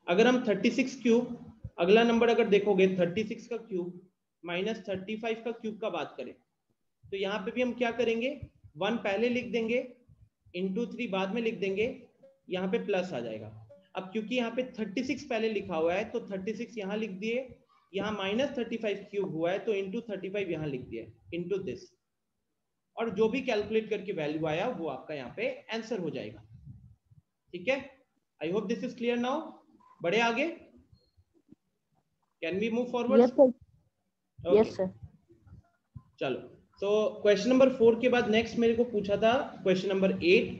A: अगर हम 36 क्यूब, अगला नंबर अगर देखोगे 36 का क्यूब माइनस 35 का क्यूब का बात करें, तो यहाँ पे भी हम क्या करेंगे, 1 पहले लिख देंगे, इंटू 3 बाद में लिख देंगे, यहाँ पे प्लस आ जाएगा। अब क्योंकि यहाँ पे 36 पहले लिखा हुआ है तो 36 यहाँ लिख दिए, यहाँ माइनस 35 क्यूब हुआ है तो इंटू 35 यहाँ लिख दिया, इंटू दिस, और जो भी कैलकुलेट करके वैल्यू आया वो आपका यहाँ पे आंसर हो जाएगा। ठीक है, I hope this is clear now. बढ़े आगे, can we move forward?
D: Yes, sir. Yes, sir.
A: चलो, तो क्वेश्चन नंबर 4 के बाद नेक्स्ट मेरे को पूछा था क्वेश्चन नंबर 8।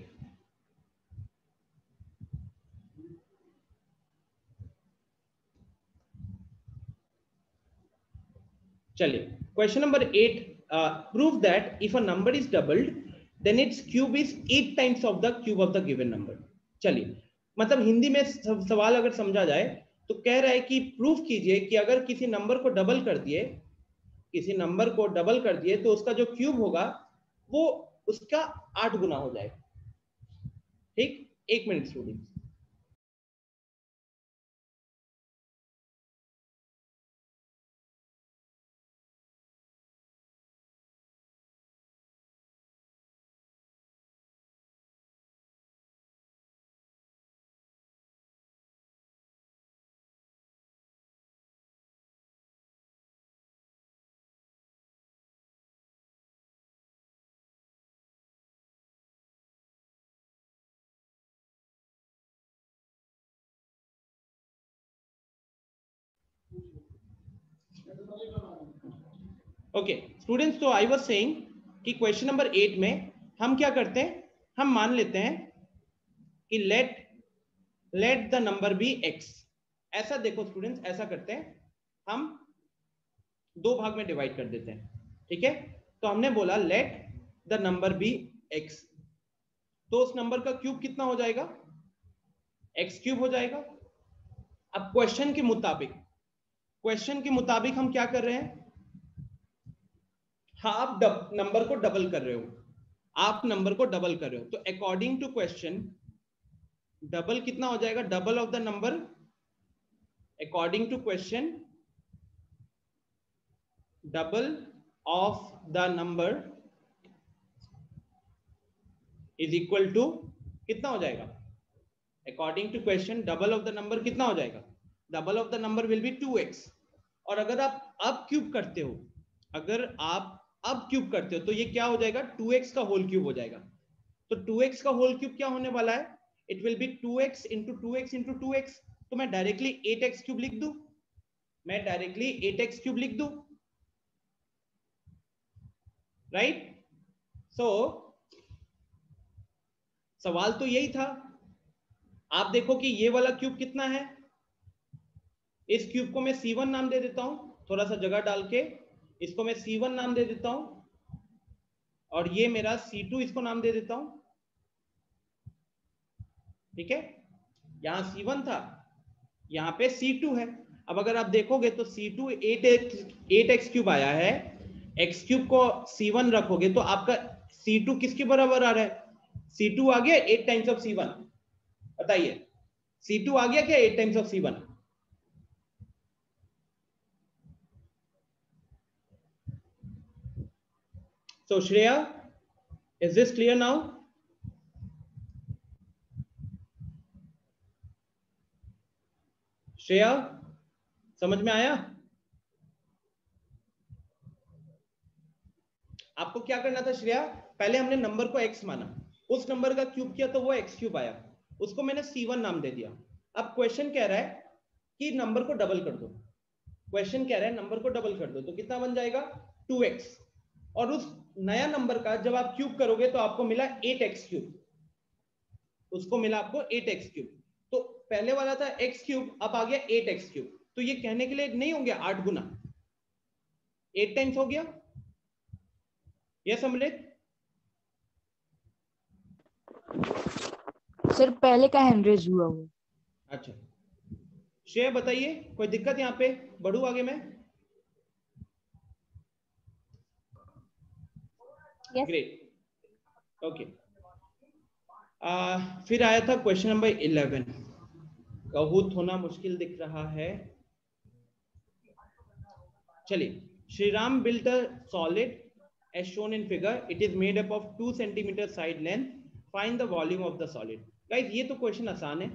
A: चलिए, question number 8, prove that if a number is doubled then its cube is 8 times of the cube of the given number. चलिए, मतलब हिंदी में सवाल अगर समझा जाए तो कह रहा है कि प्रूफ कीजिए कि अगर किसी नंबर को डबल कर दिए, किसी नंबर को डबल कर दिए तो उसका जो क्यूब होगा वो उसका 8 गुना हो जाएगा। ठीक, 1 मिनट स्टूडेंट। ओके स्टूडेंट्स, तो आई वाज सेइंग कि क्वेश्चन नंबर 8 में हम क्या करते हैं, हम मान लेते हैं कि let the number be x। ऐसा देखो स्टूडेंट्स, ऐसा करते हैं, हम 2 भाग में डिवाइड कर देते हैं। ठीक है, तो हमने बोला let the number be x, तो उस नंबर का क्यूब कितना हो जाएगा, x क्यूब हो जाएगा। अब क्वेश्चन के मुताबिक हम क्या कर रहे हैं, हाँ, आप नंबर को डबल कर रहे हो, आप नंबर को डबल कर रहे हो, तो अकॉर्डिंग टू क्वेश्चन डबल कितना हो जाएगा, double of the number, according to question double of the number is equal to कितना हो जाएगा, according to question double of the number कितना हो जाएगा, double of the number will be 2x। और अगर आप अब क्यूब करते हो, अगर आप अब क्यूब करते हो तो ये क्या हो जाएगा, 2x का होल क्यूब हो जाएगा। तो 2x का होल क्यूब क्या होने वाला है, it will be 2x into 2x into 2x। तो मैं डायरेक्टली 8x क्यूब लिख दूं, मैं डायरेक्टली 8x क्यूब लिख दूं, राइट। सो सवाल तो यही था। आप देखो कि ये वाला क्यूब कितना है, इस क्यूब को मैं C1 नाम दे देता हूं, थोड़ा सा जगह डाल के इसको मैं C1 नाम दे देता हूं, और ये मेरा C2 इसको नाम दे देता हूं। ठीक है, यहां C1 था, यहां पे C2 है। अब अगर आप देखोगे तो C2 8x क्यूब आया है, x क्यूब को C1 रखोगे तो आपका C2 किसके बराबर आ रहा है, C2 आ गया 8 टाइम्स ऑफ C1। बताइए, C2 आ गया क्या 8 times of C1? So Shreya, is this clear now? Shreya, समझ में आया? आपको क्या करना था श्रेया, पहले हमने नंबर को x माना, उस नंबर का क्यूब किया तो वो x क्यूब आया, उसको मैंने C1 नाम दे दिया। अब क्वेश्चन कह रहा है कि नंबर को डबल कर दो, क्वेश्चन कह रहा है नंबर को डबल कर दो, तो कितना बन जाएगा 2x, और उस नया नंबर का जब आप क्यूब करोगे तो आपको मिला 8x क्यूब, उसको मिला आपको 8x क्यूब। तो पहले वाला था x क्यूब, अब आ गया 8x क्यूब, तो ये कहने के लिए नहीं होंगे 8 गुना, 8 टाइम्स हो गया। यस अमृत?
D: सर पहले का हैंड्रेज हुआ वो।
A: अच्छा श्रेय बताइए, कोई दिक्कत यहाँ पे, बढ़ू आगे मैं?
B: Yes.
A: Great okay. फिर आया था क्वेश्चन नंबर 11। कहूत होना मुश्किल दिख रहा है। चलिए, Shriram built a solid as shown in figure. It is made up of 2 centimeter side length. Find the volume of the solid. Guys, ये तो क्वेश्चन आसान है,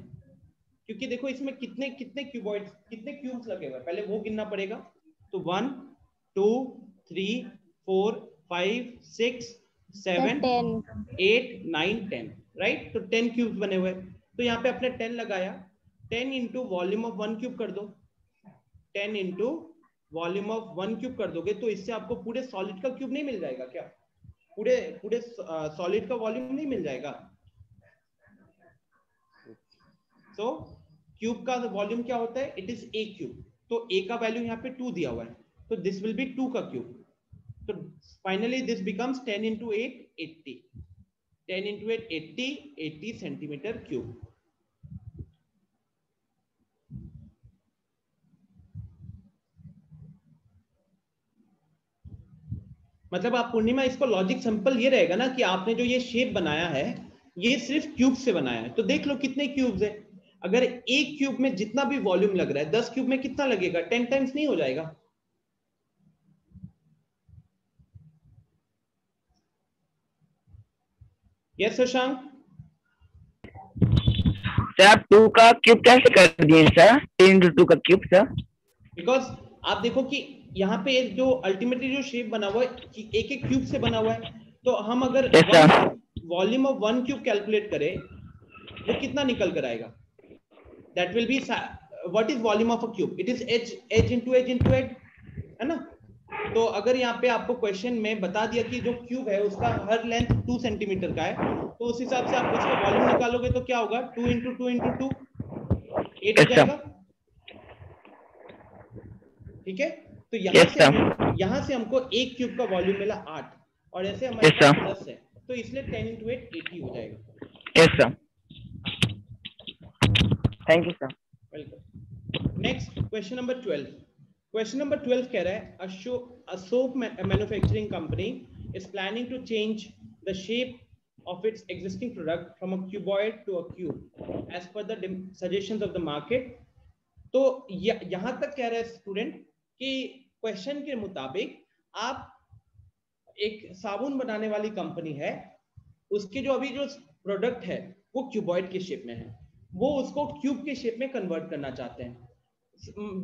A: क्योंकि देखो इसमें कितने कितने क्यूबॉइड, कितने क्यूब्स लगे हुए हैं, पहले वो गिनना पड़ेगा। तो 1 2 3 4 5 6 7 8 9 10, राइट। तो 10 क्यूब्स बने हुए। तो यहाँ पे अपने 10 लगाया, 10 इंटू वॉल्यूम ऑफ 1 क्यूब कर दो, 10 इंटू वॉल्यूम ऑफ 1 क्यूब कर दोगे तो इससे आपको पूरे सॉलिड का क्यूब नहीं मिल जाएगा क्या? पूरे पूरे सॉलिड का वॉल्यूम नहीं मिल जाएगा। तो क्यूब का वॉल्यूम क्या होता है? It is a cube. तो ए का वैल्यू यहाँ पे 2 दिया हुआ है, तो दिस विल बी 2 का क्यूब। तो finally this becomes 10 into 8 80, 10 into 8 80 centimetre cube. मतलब आप पूर्णिमा इसको लॉजिक सिंपल ये रहेगा ना कि आपने जो ये शेप बनाया है ये सिर्फ क्यूब से बनाया है। तो देख लो कितने क्यूब्स है। अगर एक क्यूब में जितना भी वॉल्यूम लग रहा है 10 क्यूब में कितना लगेगा? 10 टाइम्स नहीं हो जाएगा? यस शशांक?
E: सर आप 2 का क्यूब कैसे कर दिए सर? 10 इंटू 2 का क्यूब सर?
A: बिकॉज आप देखो कि यहाँ पे जो अल्टीमेटली जो शेप बना हुआ है कि एक एक क्यूब से बना हुआ है, तो हम अगर वॉल्यूम ऑफ 1 क्यूब कैलकुलेट करें वो कितना निकल कर आएगा? That will be what is volume of a cube? It is edge into edge into edge, है ना। तो अगर यहाँ पे आपको क्वेश्चन में बता दिया कि जो क्यूब है उसका हर लेंथ 2 सेंटीमीटर का है, तो उस हिसाब से आप उसका वॉल्यूम निकालोगे तो क्या होगा? 2 इंटू 2 इंटू 2 8 हो जाएगा। ठीक है। तो यहाँ से हमको एक क्यूब का वॉल्यूम मिला 8, और ऐसे हमारे पास 10 है, तो इसलिए 10 इंटू 8 80 हो जाएगा।
E: Yes sir, thank you sir.
A: Welcome. Next question number 12। Question number 12 कह रहा है a soap manufacturing company is planning to change the shape of its existing product from a cuboid to a cube as per the suggestions of the market. तो यहां तक कह रहा है student कि क्वेश्चन के मुताबिक आप एक साबुन बनाने वाली कंपनी है, उसके जो अभी जो प्रोडक्ट है वो क्यूबॉइड के शेप में है, वो उसको क्यूब के शेप में कन्वर्ट करना चाहते हैं,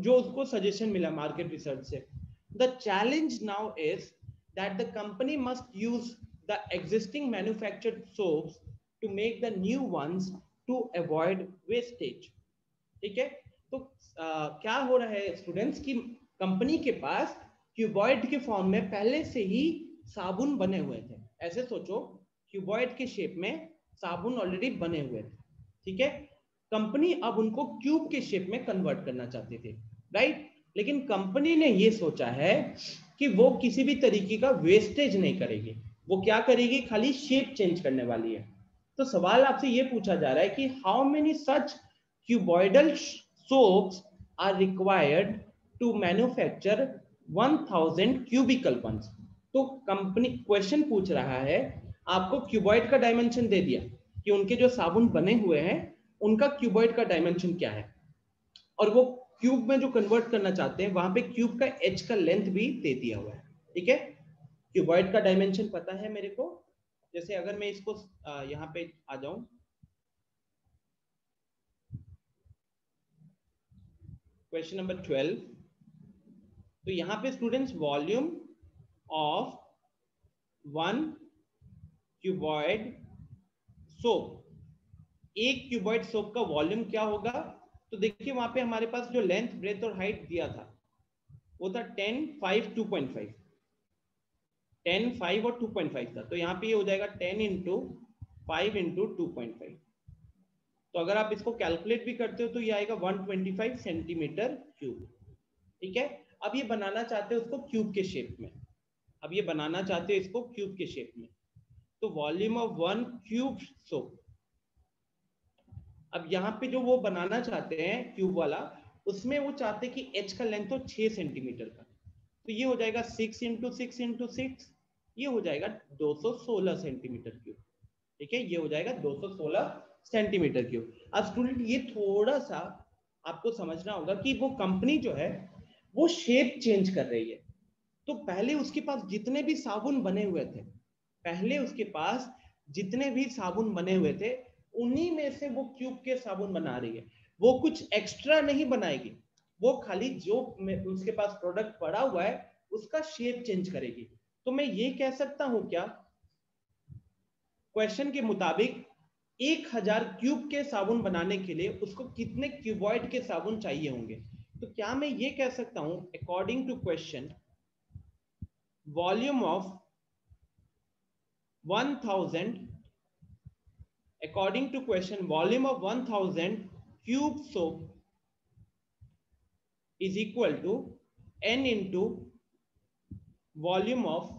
A: जो उसको सजेशन मिला मार्केट रिसर्च से। The challenge now is that the company must use the existing manufactured soaps to make the new ones to avoid wastage. ठीक है। तो क्या हो रहा है स्टूडेंट्स की कंपनी के पास क्यूबॉइड के फॉर्म में पहले से ही साबुन बने हुए थे। ऐसे सोचो, क्यूबॉइड के शेप में साबुन ऑलरेडी बने हुए थे। ठीक है। कंपनी अब उनको क्यूब के शेप में कन्वर्ट करना चाहती थी, राइट। लेकिन कंपनी ने ये सोचा है कि वो किसी भी तरीके का वेस्टेज नहीं करेगी, वो क्या करेगी? खाली शेप चेंज करने वाली है। तो सवाल आपसे ये पूछा जा रहा है कि how many such cuboidal soaps are required to manufacture 1000 cubical ones। तो कंपनी क्वेश्चन पूछ रहा है, आपको क्यूबॉइड का डायमेंशन दे दिया कि उनके जो साबुन बने हुए हैं उनका क्यूबॉइड का डायमेंशन क्या है, और वो क्यूब में जो कन्वर्ट करना चाहते हैं वहां पे क्यूब का एज का लेंथ भी दे दिया हुआ है। ठीक है। क्यूबॉइड का डायमेंशन पता है मेरे को। जैसे अगर मैं इसको यहाँ पे आ जाऊं, क्वेश्चन नंबर 12, तो यहां पे students volume of 1 cuboid soap, एक क्यूबॉइड सोप का वॉल्यूम क्या होगा? तो देखिए वहां पे हमारे पास जो लेंथ, ब्रेथ और हाइट दिया था वो था 10 5 2.5, 10 5 और 2.5 था। तो यहाँ पे ये हो जाएगा 10 इंटू 5 इंटू 2.5। तो अगर आप इसको कैलकुलेट भी करते हो तो ये आएगा 125 सेंटीमीटर क्यूब। ठीक है। अब ये बनाना चाहते हो उसको क्यूब के शेप में, अब ये बनाना चाहते हो इसको क्यूब के शेप में। तो वॉल्यूम ऑफ 1 क्यूब सोप, अब यहाँ पे जो वो बनाना चाहते हैं क्यूब वाला, उसमें वो चाहते हैं कि एच का लेंथ हो 6 सेंटीमीटर का। तो ये हो जाएगा 6 इंटू 6 इंटू 6, ये हो जाएगा 216 सेंटीमीटर क्यूब। ठीक है, ये हो जाएगा 216 सेंटीमीटर क्यूब। अब स्टूडेंट ये थोड़ा सा आपको समझना होगा कि वो कंपनी जो है वो शेप चेंज कर रही है। तो पहले उसके पास जितने भी साबुन बने हुए थे, पहले उसके पास जितने भी साबुन बने हुए थे, उन्हीं में से वो क्यूब के साबुन बना रही है। वो कुछ एक्स्ट्रा नहीं बनाएगी, वो खाली जो उसके पास प्रोडक्ट पड़ा हुआ है उसका शेप चेंज करेगी। तो मैं ये कह सकता हूं क्या, क्वेश्चन के मुताबिक 1000 क्यूब के साबुन बनाने के लिए उसको कितने क्यूबॉइड के साबुन चाहिए होंगे? तो क्या मैं ये कह सकता हूं, according to question, volume of 1000, according to question, volume of 1000 cube soap is equal to n into volume of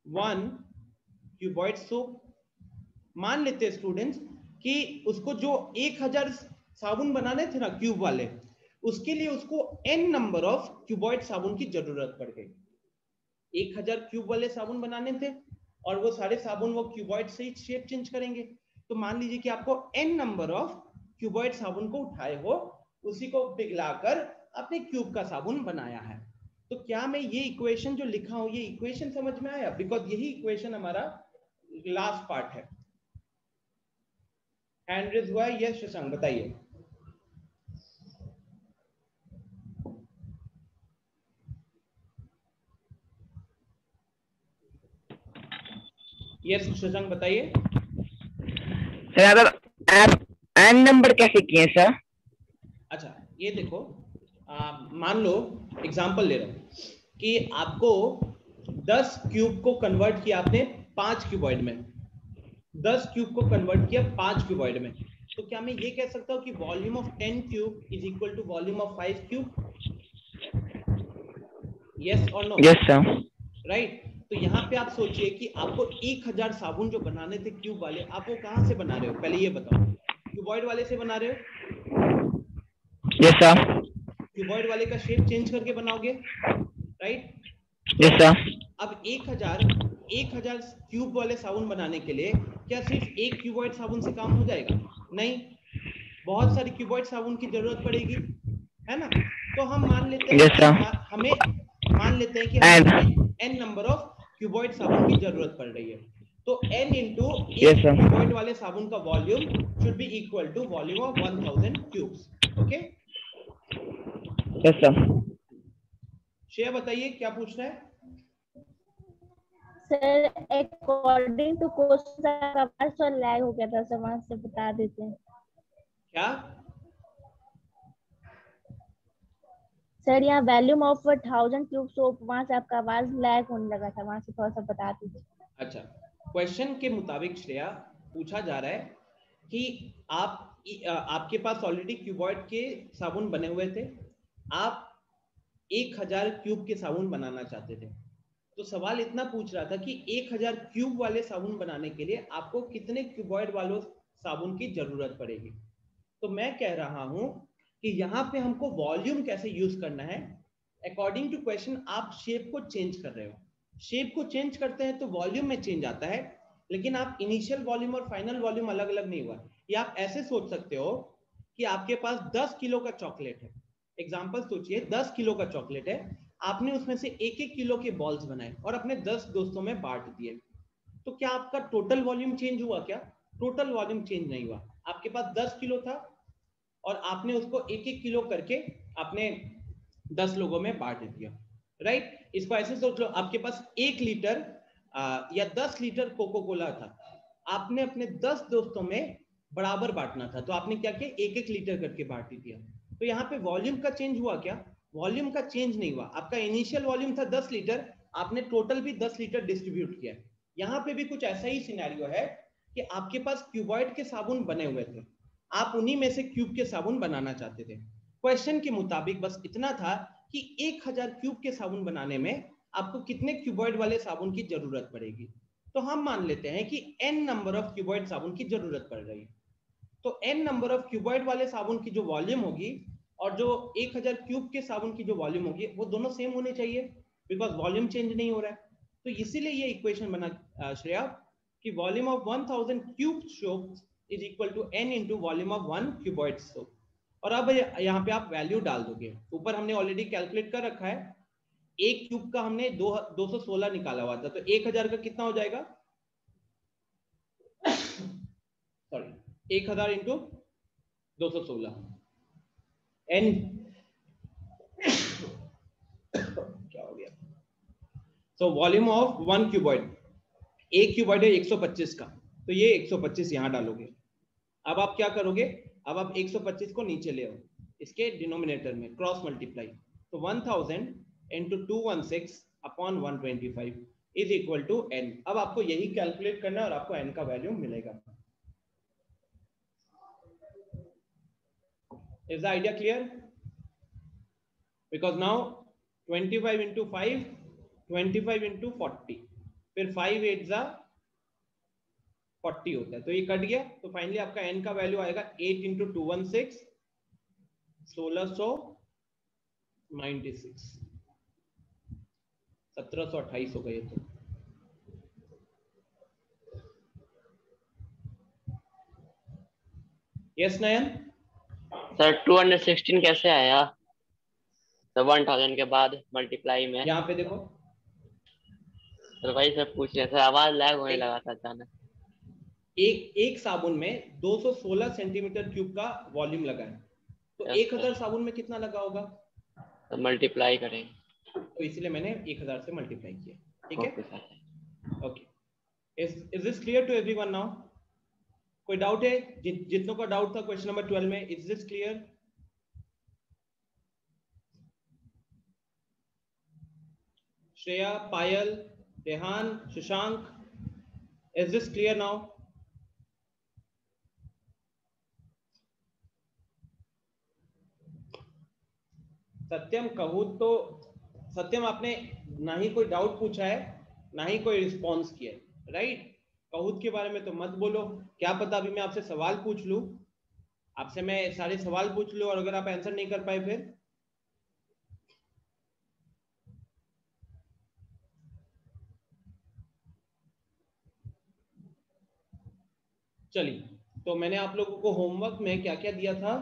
A: 1 cuboid soap। मान लेते हैं स्टूडेंट्स कि उसको जो 1000 साबुन बनाने थे ना क्यूब वाले, उसके लिए उसको n नंबर ऑफ क्यूबॉइड साबुन की जरूरत पड़ गई। 1000 क्यूब वाले साबुन बनाने थे और वो सारे साबुन वो क्यूबॉइड से ही शेप चेंज करेंगे। तो मान लीजिए कि आपको n नंबर ऑफ क्यूबॉइड साबुन को उठाए हो, उसी को पिघलाकर आपने क्यूब का साबुन बनाया है। तो क्या मैं ये इक्वेशन जो लिखा हूं, ये इक्वेशन समझ में आया? बिकॉज यही इक्वेशन हमारा लास्ट पार्ट है। हैंड रेज हुआ है? यस शशांक बताइए। यस शशांक बताइए।
E: सर अगर आप एन नंबर कैसे किए सर?
A: अच्छा ये देखो, मान लो एग्जांपल ले रहा हूं कि आपको 10 क्यूब को कन्वर्ट किया आपने 5 क्यूबॉइड में, 10 क्यूब को कन्वर्ट किया 5 क्यूबॉइड में। तो क्या मैं ये कह सकता हूं कि volume of 10 cube is equal to volume of 5 cube? Yes और नो?
E: Yes sir.
A: राइट। तो यहाँ पे आप सोचिए कि आपको 1000 साबुन जो बनाने थे क्यूब वाले, आप वो कहां से बना रहे हो? पहले ये बताओ, क्यूबॉइड वाले से बना रहे हो?
E: Yes sir.
A: क्यूबॉइड वाले का शेप चेंज करके बनाओगे, राइट?
E: Yes sir.
A: अब 1000 क्यूब वाले साबुन बनाने के लिए क्या सिर्फ एक क्यूबॉइड साबुन से काम हो जाएगा? नहीं, बहुत सारी क्यूबॉइड साबुन की जरूरत पड़ेगी, है ना? तो हम मान लेते हैं
E: Yes, sir.
A: हमें मान लेते हैं कि हमें n नंबर ऑफ क्यूबॉइड साबुन की जरूरत पड़ रही है। तो n into
E: Yes, sir.
A: Cuboid वाले साबुन का volume should be equal to volume of 1000 cubes. Okay,
E: yes sir.
A: Shreya बताइए क्या पूछना है?
B: सर अकॉर्डिंग टू क्वेश्चन का आंसर लैग हो गया था, सर वहां से बता देते हैं।
A: क्या
B: सर यहाँ वॉल्यूम ऑफ 1000 क्यूब सोप, वहां से आपका आवाज लैग होने लगा था, वहां से थोड़ा सा बता दीजिए।
A: अच्छा, क्वेश्चन के मुताबिक श्रेया पूछा जा रहा है कि आपके पास ऑलरेडी क्यूबॉइड के साबुन बने हुए थे, आप 1000 क्यूब के साबुन बनाना चाहते थे। तो सवाल इतना पूछ रहा था कि 1000 क्यूब वाले साबुन बनाने के लिए आपको कितने क्यूबॉइड वालों साबुन की जरूरत पड़ेगी। तो मैं कह रहा हूं कि यहाँ पे हमको वॉल्यूम कैसे यूज करना है। अकॉर्डिंग टू क्वेश्चन आप शेप को चेंज कर रहे हो, शेप को चेंज करते हैं तो वॉल्यूम में चेंज आता है, लेकिन आप इनिशियल वॉल्यूम और फाइनल वॉल्यूम अलग अलग नहीं हुआ। ये आप ऐसे सोच सकते हो कि आपके पास 10 किलो का चॉकलेट है, एग्जाम्पल सोचिए 10 किलो का चॉकलेट है, आपने उसमें से 1-1 किलो के बॉल्स बनाए और अपने 10 दोस्तों में बांट दिए। तो क्या आपका टोटल वॉल्यूम चेंज हुआ? क्या टोटल वॉल्यूम चेंज नहीं हुआ। आपके पास 10 किलो था और आपने उसको 1-1 किलो करके आपने 10 लोगों में बांट दिया, राइट? इसको ऐसे सोच लो, आपके पास 1 लीटर या 10 लीटर कोको कोला था, आपने अपने 10 दोस्तों में बराबर बांटना था, तो आपने क्या किया, 1-1 लीटर करके बांट दिया। तो यहाँ पे वॉल्यूम का चेंज हुआ क्या? वॉल्यूम का चेंज नहीं हुआ। आपका इनिशियल वॉल्यूम था 10 लीटर, आपने टोटल भी 10 लीटर डिस्ट्रीब्यूट किया। यहाँ पे भी कुछ ऐसा ही सिनेरियो है कि आपके पास क्यूबॉइड के साबुन बने हुए थे, आप उन्हीं में से क्यूब के साबुन बनाना चाहते थे। क्वेश्चन के मुताबिक बस इतना था कि 1000 क्यूब के साबुन बनाने में आपको कितने क्यूबॉइड वाले साबुन की जरूरत पड़ेगी। तो हम मान लेते हैं कि n नंबर ऑफ क्यूबॉइड साबुन की जरूरत पड़ रही है। तो n नंबर ऑफ क्यूबॉइड वाले साबुन की जो वॉल्यूम होगी और जो 1000 क्यूब के साबुन की जो वॉल्यूम होगी वो दोनों सेम होने चाहिए, बिकॉज वॉल्यूम चेंज नहीं हो रहा है। तो इसीलिए ये इक्वेशन बना श्रेया कि volume of 1000 cube soap is equal to n into volume of 1 cuboid soap. और अब यहाँ पे आप वैल्यू डाल दोगे, ऊपर हमने ऑलरेडी कैलकुलेट कर रखा है, एक क्यूब का हमने 216 निकाला हुआ था, तो 1000 का कितना हो जाएगा, सॉरी 1000 इंटू 216 n क्या हो गया, तो वॉल्यूम ऑफ 1 क्यूबॉइड, एक क्यूबॉइड है 125 का, तो ये 125 यहां डालोगे। अब आप क्या करोगे, अब आप 125 को नीचे ले आओ इसके डिनोमिनेटर में, क्रॉस मल्टीप्लाई, तो 1000 into 216 upon 125 is equal to n। अब आपको यही कैलकुलेट करना है और आपको n का वैल्यू मिलेगा। Is the idea clear? Because now 25 into 5, 25 into 40, फिर 5 8 जा 40 होता है, तो ये कट गया, तो फाइनली आपका n का वैल्यू आएगा 8 इंटू 216 1696, 1728 हो गए। तो यस नयन
C: सर 216 कैसे आया? तो 1000 के बाद मल्टीप्लाई में,
A: यहाँ पे देखो,
C: तो वही सब पूछ रहे सर, आवाज लैग होने लगा था अचानक।
A: एक साबुन में 216 सेंटीमीटर क्यूब का वॉल्यूम लगा है, तो 1000 साबुन में कितना लगा होगा,
C: तो मल्टीप्लाई करेंगे,
A: तो इसलिए मैंने 1000 से मल्टीप्लाई किया। ठीक है, okay. Is this clear to everyone now? कोई डाउट है? जितनों का डाउट था क्वेश्चन नंबर 12 में, is this clear? Shreya, Payal, Rehan, Shashank, is this clear now? Satyam कहूँ तो, सत्यम आपने ना ही कोई डाउट पूछा है ना ही कोई रिस्पॉन्स किया है, राइट? कहूत के बारे में तो मत बोलो, क्या पता अभी मैं आपसे सवाल पूछ लूं, आपसे मैं सारे सवाल पूछ लूं और अगर आप आंसर नहीं कर पाए फिर? चलिए, तो मैंने आप लोगों को होमवर्क में क्या क्या दिया था,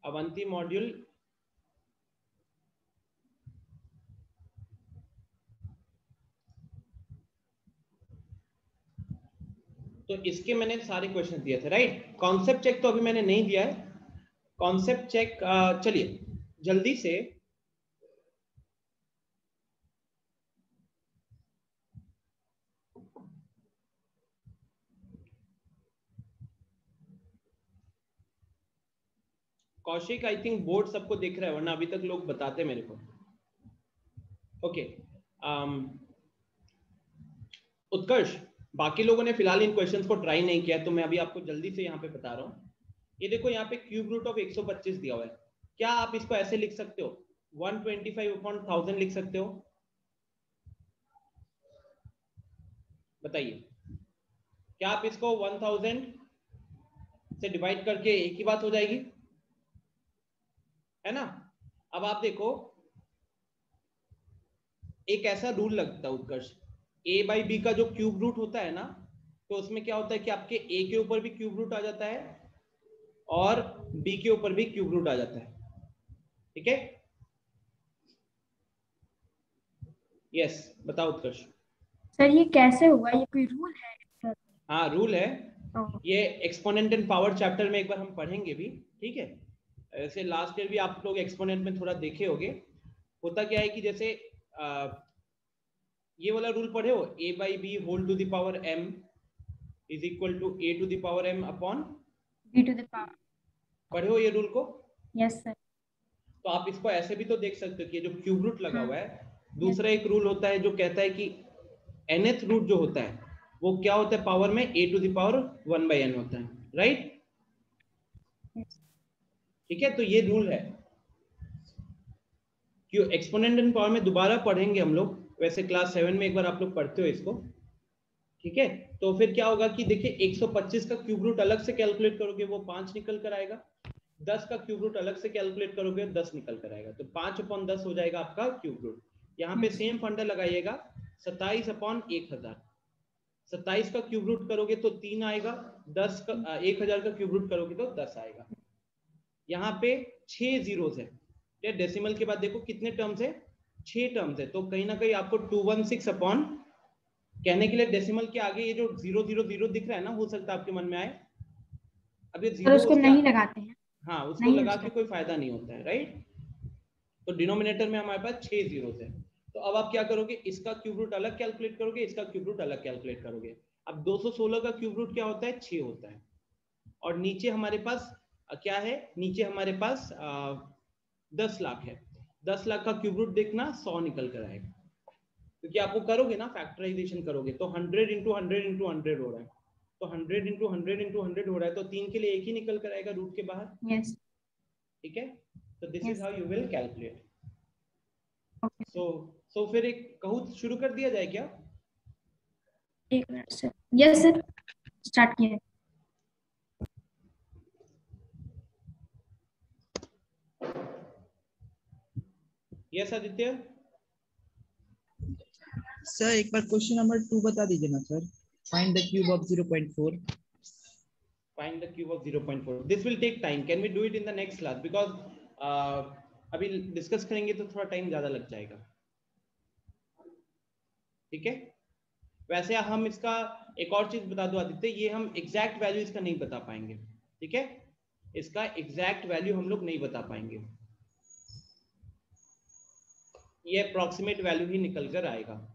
A: अवंती मॉड्यूल तो इसके मैंने सारे क्वेश्चन दिए थे, राइट? कॉन्सेप्ट चेक तो अभी मैंने नहीं दिया है, कॉन्सेप्ट चेक चलिए जल्दी से कौशिक, आई थिंक बोर्ड सबको दिख रहा है, वरना अभी तक लोग बताते मेरे को। ओके, उत्कर्ष, बाकी लोगों ने फिलहाल इन क्वेश्चंस को ट्राई नहीं किया, तो मैं अभी आपको जल्दी से यहाँ पे बता रहा हूँ। ये देखो, यहाँ पे क्यूब रूट ऑफ 125 दिया हुआ है, क्या आप इसको ऐसे लिख सकते हो, 125/1000 लिख सकते हो? बताइए, क्या आप इसको 1000 से डिवाइड करके एक ही बात हो जाएगी, है ना? अब आप देखो, एक ऐसा रूल लगता है उत्कर्ष, a बाई बी का जो क्यूब रूट होता है ना, तो उसमें क्या होता है कि आपके a के ऊपर भी क्यूब रूट आ जाता है और b के ऊपर भी क्यूब रूट आ जाता है। ठीक है, यस, बताओ उत्कर्ष।
F: सर ये कैसे हुआ, ये कोई रूल है?
A: हाँ, रूल है, ये एक्सपोनेंट एंड पावर चैप्टर में एक बार हम पढ़ेंगे भी। ठीक है, ऐसे लास्ट ईयर भी आप लोग एक्सपोनेंट में थोड़ा देखे होंगे। होता क्या है कि जैसे ये वाला रूल पढ़े हो, a by b whole to the power m is equal to a to the power m upon
F: b to the power,
A: पढ़े हो ये रूल को?
F: Yes sir.
A: तो आप इसको ऐसे भी तो देख सकते हो कि जो क्यूब रूट लगा हुआ है, दूसरा एक रूल होता है जो कहता है कि nth रूट जो होता है वो क्या होता है, पावर में a to the power 1/n होता है, राइट? ठीक है, तो ये रूल है। क्यों एक्सपोनेंट एंड पावर में दोबारा पढ़ेंगे हम लोग, वैसे क्लास 7 में एक बार आप लोग पढ़ते हो इसको। ठीक है, तो फिर क्या होगा कि देखिए 125 का क्यूब रूट अलग से कैलकुलेट करोगे वो 5 निकल कर आएगा, 10 का क्यूब रूट अलग से कैलकुलेट करोगे 10 निकल कर आएगा, तो 5/10 हो जाएगा आपका क्यूब रूट। यहाँ पे सेम फंडा लगाइएगा 27/1000। 27 का क्यूब रूट करोगे तो 3 आएगा, 10 का 1000 का क्यूब रूट करोगे तो 10 आएगा। यहाँ पे 6 जीरोस है, या डेसिमल के बाद देखो कितने टर्म्स है, 6 टर्म्स है, तो कहीं ना कहीं आपको 216 अपॉन, कहने के लिए डेसिमल के आगे ये जो 000 दिख रहा है ना, हो सकता है आपके मन में आए, अब ये
F: सर
A: जीरो
F: उसको नहीं लगाते हैं।
A: हाँ, उसको
F: नहीं
A: लगा
F: use
A: के कोई फायदा नहीं होता है, राइट। तो डिनोमिनेटर में हमारे पास 6 जीरोस है, तो अब आप क्या करोगे, इसका क्यूब रूट अलग कैलकुलेट करोगे, इसका क्यूब रूट अलग कैलकुलेट करोगे। अब 216 का क्यूब रूट क्या होता है, 6 होता है, और नीचे हमारे पास क्या है, नीचे हमारे पास 10 लाख है। 10 लाख का क्यूब रूट देखना 100 निकल कर आएगा, क्योंकि आपको करोगे ना फैक्टराइजेशन करोगे तो 100 इंटू 100 इंटू 100 हो रहा है, तो 100 इंटू 100 इंटू 100 हो रहा है, तो 3 के लिए एक ही निकल कर आएगा रूट के बाहर।
F: यस।
A: ठीक है, तो this
F: Yes.
A: Is how you will calculate.
F: Okay
A: so फिर एक कहूत शुरू कर दिया जाए क्या?
F: एक minute sir. Yes sir, start किया है।
A: यस आदित्य।
G: सर एक बार क्वेश्चन नंबर 2 बता दीजिए ना sir. Find the cube of 0.4।
A: Find the cube of 0.4. This will take time. Can we do it in the next class? Because अभी discuss करेंगे तो थोड़ा टाइम ज्यादा लग जाएगा। ठीक है, वैसे हम इसका एक और चीज बता दो आदित्य, ये हम एग्जैक्ट वैल्यू इसका नहीं बता पाएंगे। ठीक है, इसका एग्जैक्ट वैल्यू हम लोग नहीं बता पाएंगे, ये अप्रोक्सीमेट वैल्यू ही निकल कर आएगा।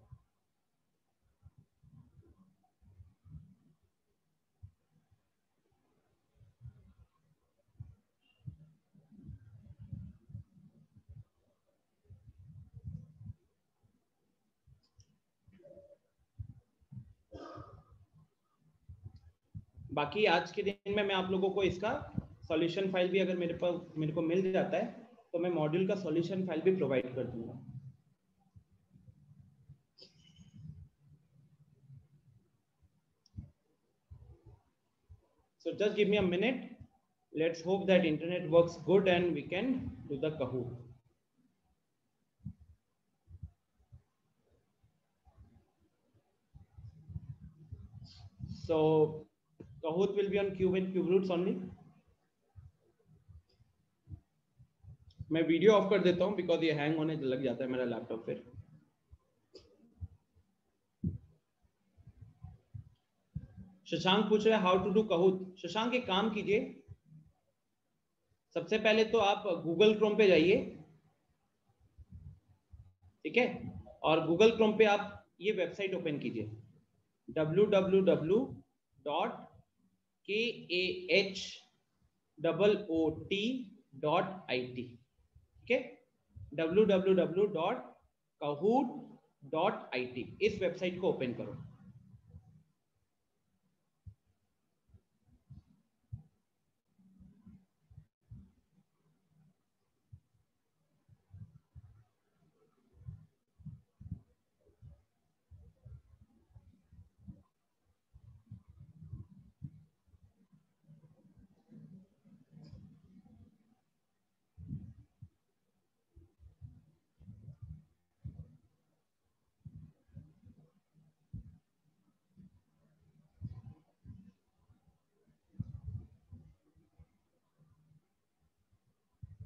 A: बाकी आज के दिन में मैं आप लोगों को इसका सॉल्यूशन फाइल भी अगर मेरे को मिल जाता है तो मैं मॉड्यूल का सॉल्यूशन फाइल भी प्रोवाइड कर दूंगा। So just give me a minute. Let's hope that internet works good and we can do the Kahoot. So Kahoot will be on cube and cube roots only. मैं video of कर देता हूं because ये hang होने लग जाता है मेरा लैपटॉप फिर। शशांक पूछ रहे हैं how to do Kahoot। Shashank एक काम कीजिए, सबसे पहले तो आप गूगल क्रोम पे जाइए, ठीक है, और गूगल क्रोम पे आप ये वेबसाइट ओपन कीजिए www.kahoot.it। ठीक है, www.kahoot.it इस वेबसाइट को ओपन करो।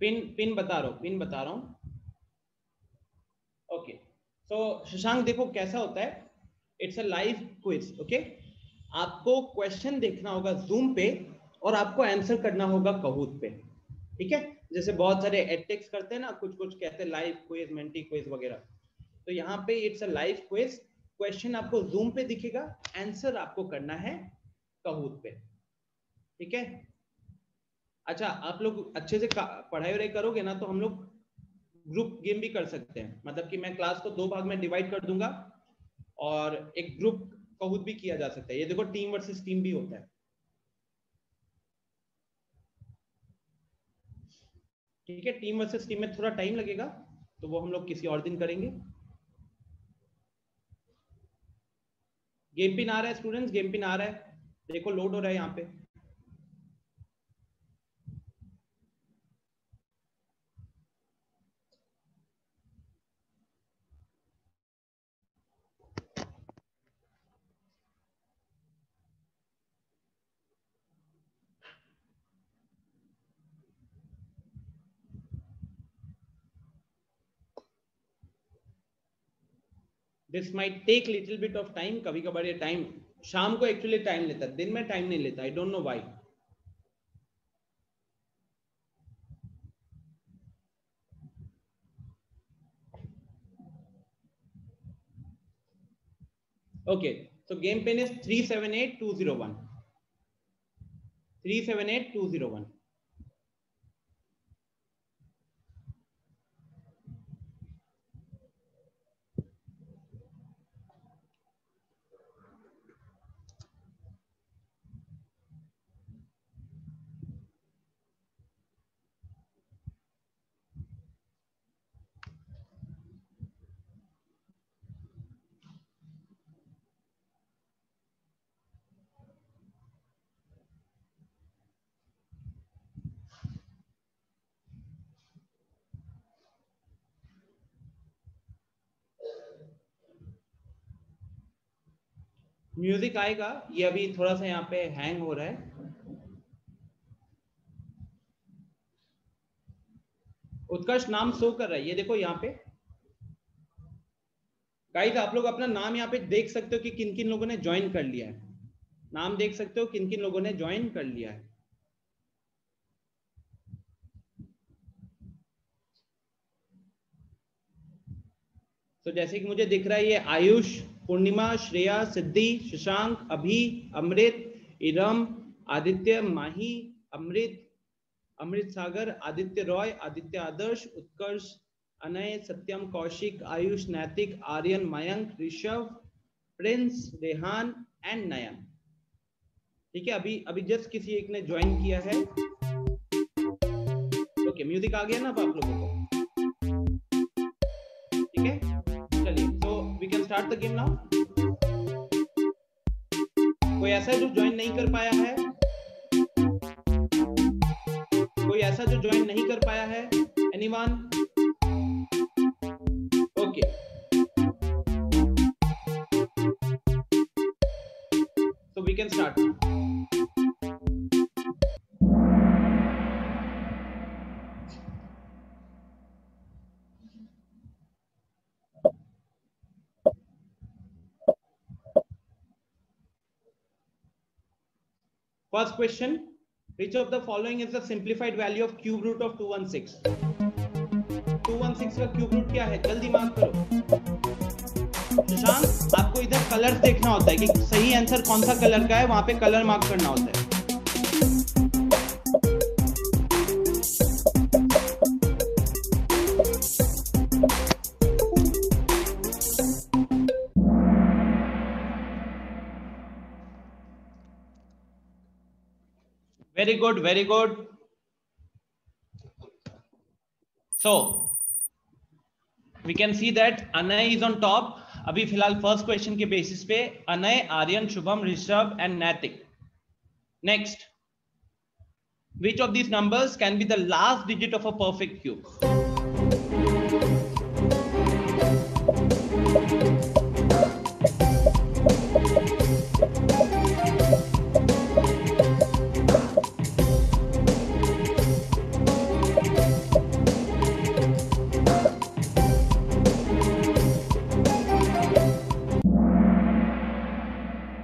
A: पिन बता रहा हूं। ओके, सो शशांक देखो कैसा होता है, it's a live quiz. Okay, आपको क्वेश्चन देखना होगा जूम पे और आपको आंसर करना होगा Kahoot पे। ठीक है, जैसे बहुत सारे एडटेक्स करते हैं ना, कुछ कहते हैं लाइव क्विज, मेंटी क्विज वगैरह, तो यहाँ पे it's a live quiz. Question आपको जूम पे दिखेगा, आंसर आपको करना है Kahoot पे। ठीक है, अच्छा आप लोग अच्छे से पढ़ाई वढ़ाई करोगे ना तो हम लोग ग्रुप गेम भी कर सकते हैं, मतलब कि मैं क्लास को 2 भाग में डिवाइड कर दूंगा और एक ग्रुप Kahoot भी किया जा सकता है। ये देखो टीम वर्सेस टीम भी होता है। ठीक है, टीम वर्सेस टीम में थोड़ा टाइम लगेगा तो वो हम लोग किसी और दिन करेंगे। गेम पिन आ रहा है स्टूडेंट्स, गेम पिन आ रहा है, देखो लोड हो रहा है यहाँ पे। This might take little bit of time, कभी कभार ये टाइम शाम को एक्चुअली टाइम लेता है, दिन में टाइम नहीं लेता, I don't know why. Okay, so game pin is 378201. 378201. Music आएगा, ये अभी थोड़ा सा यहाँ पे हैंग हो रहा है। उत्कर्ष नाम शो कर रहा है, ये देखो यहाँ पे गाइस, आप लोग अपना नाम यहाँ पे देख सकते हो कि किन किन लोगों ने ज्वाइन कर लिया है। नाम देख सकते हो किन किन लोगों ने ज्वाइन कर लिया है। तो जैसे कि मुझे दिख रहा है, ये आयुष, पूर्णिमा, श्रेया, सिद्धि, शशांक, अभी, अमृत, इरम, आदित्य, माही, अमृत, अमृत सागर, आदित्य रॉय, आदित्य आदर्श, उत्कर्ष, अनय, सत्यम, कौशिक, आयुष, नैतिक, आर्यन, मयंक, ऋषभ, प्रिंस, रेहान एंड नयन। ठीक है, अभी जस्ट किसी एक ने ज्वाइन किया है। ओके, म्यूजिक आ गया ना अब आप लोगों को? ठीक है, चलिए, so we can start the game now. कोई ऐसा जो ज्वाइन नहीं कर पाया है? कोई ऐसा जो ज्वाइन नहीं कर पाया है? Anyone? Okay, so we can start. First question, which of the following is the simplified value of cube root of 216? 216 का क्यूब रूट क्या है? जल्दी मार्क करो। शशांक, आपको इधर कलर्स देखना होता है कि सही आंसर कौन सा कलर का है, वहां पे कलर मार्क करना होता है। Very good, very good. So we can see that Anay is on top. अभी फिलहाल फर्स्ट क्वेश्चन के बेसिस पे Anay, Aryan, Shubham, Rishabh and Naitik. Next, which of these numbers can be the last digit of a perfect cube?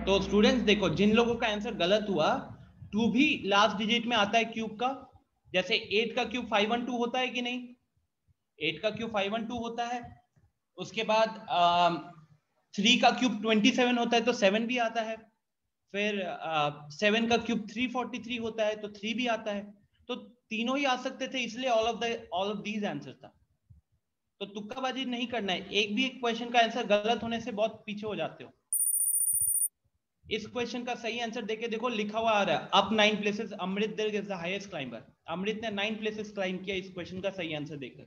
A: तो students देखो, जिन लोगों का answer गलत हुआ, 2 भी लास्ट डिजिट में आता है क्यूब का। जैसे 8 का क्यूब 512 होता है कि नहीं? 8 का क्यूब 512 होता है। उसके बाद 3 का क्यूब 27 होता है, तो 7 भी आता है। फिर 7 का क्यूब 343 होता है, तो 3 भी आता है। तो तीनों ही आ सकते थे, इसलिए ऑल ऑफ दीज आंसर था। तो तुक्काबाजी नहीं करना है, एक भी एक क्वेश्चन का आंसर गलत होने से बहुत पीछे हो जाते हो। इस क्वेश्चन का सही आंसर देके देखो, लिखा हुआ आ रहा है अप 9 प्लेसेस, अमृत दिर्ग is the highest climber. Amrit ने 9 प्लेसेस क्लाइंब किया इस क्वेश्चन का सही आंसर देकर।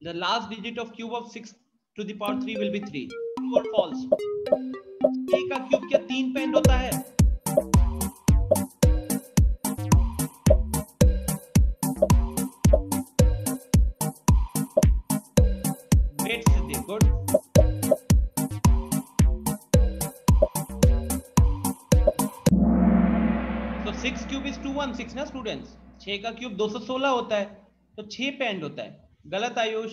A: The last digit of cube of 6 to the power 3 will be 3. True or false? 3 का क्यूब क्या 3 पे एंड होता है? Great, Siddhi, good. So 6 cube is 216 ना स्टूडेंट्स? 6 का क्यूब 216 होता है, तो 6 पे एंड होता है। गलत आयुष?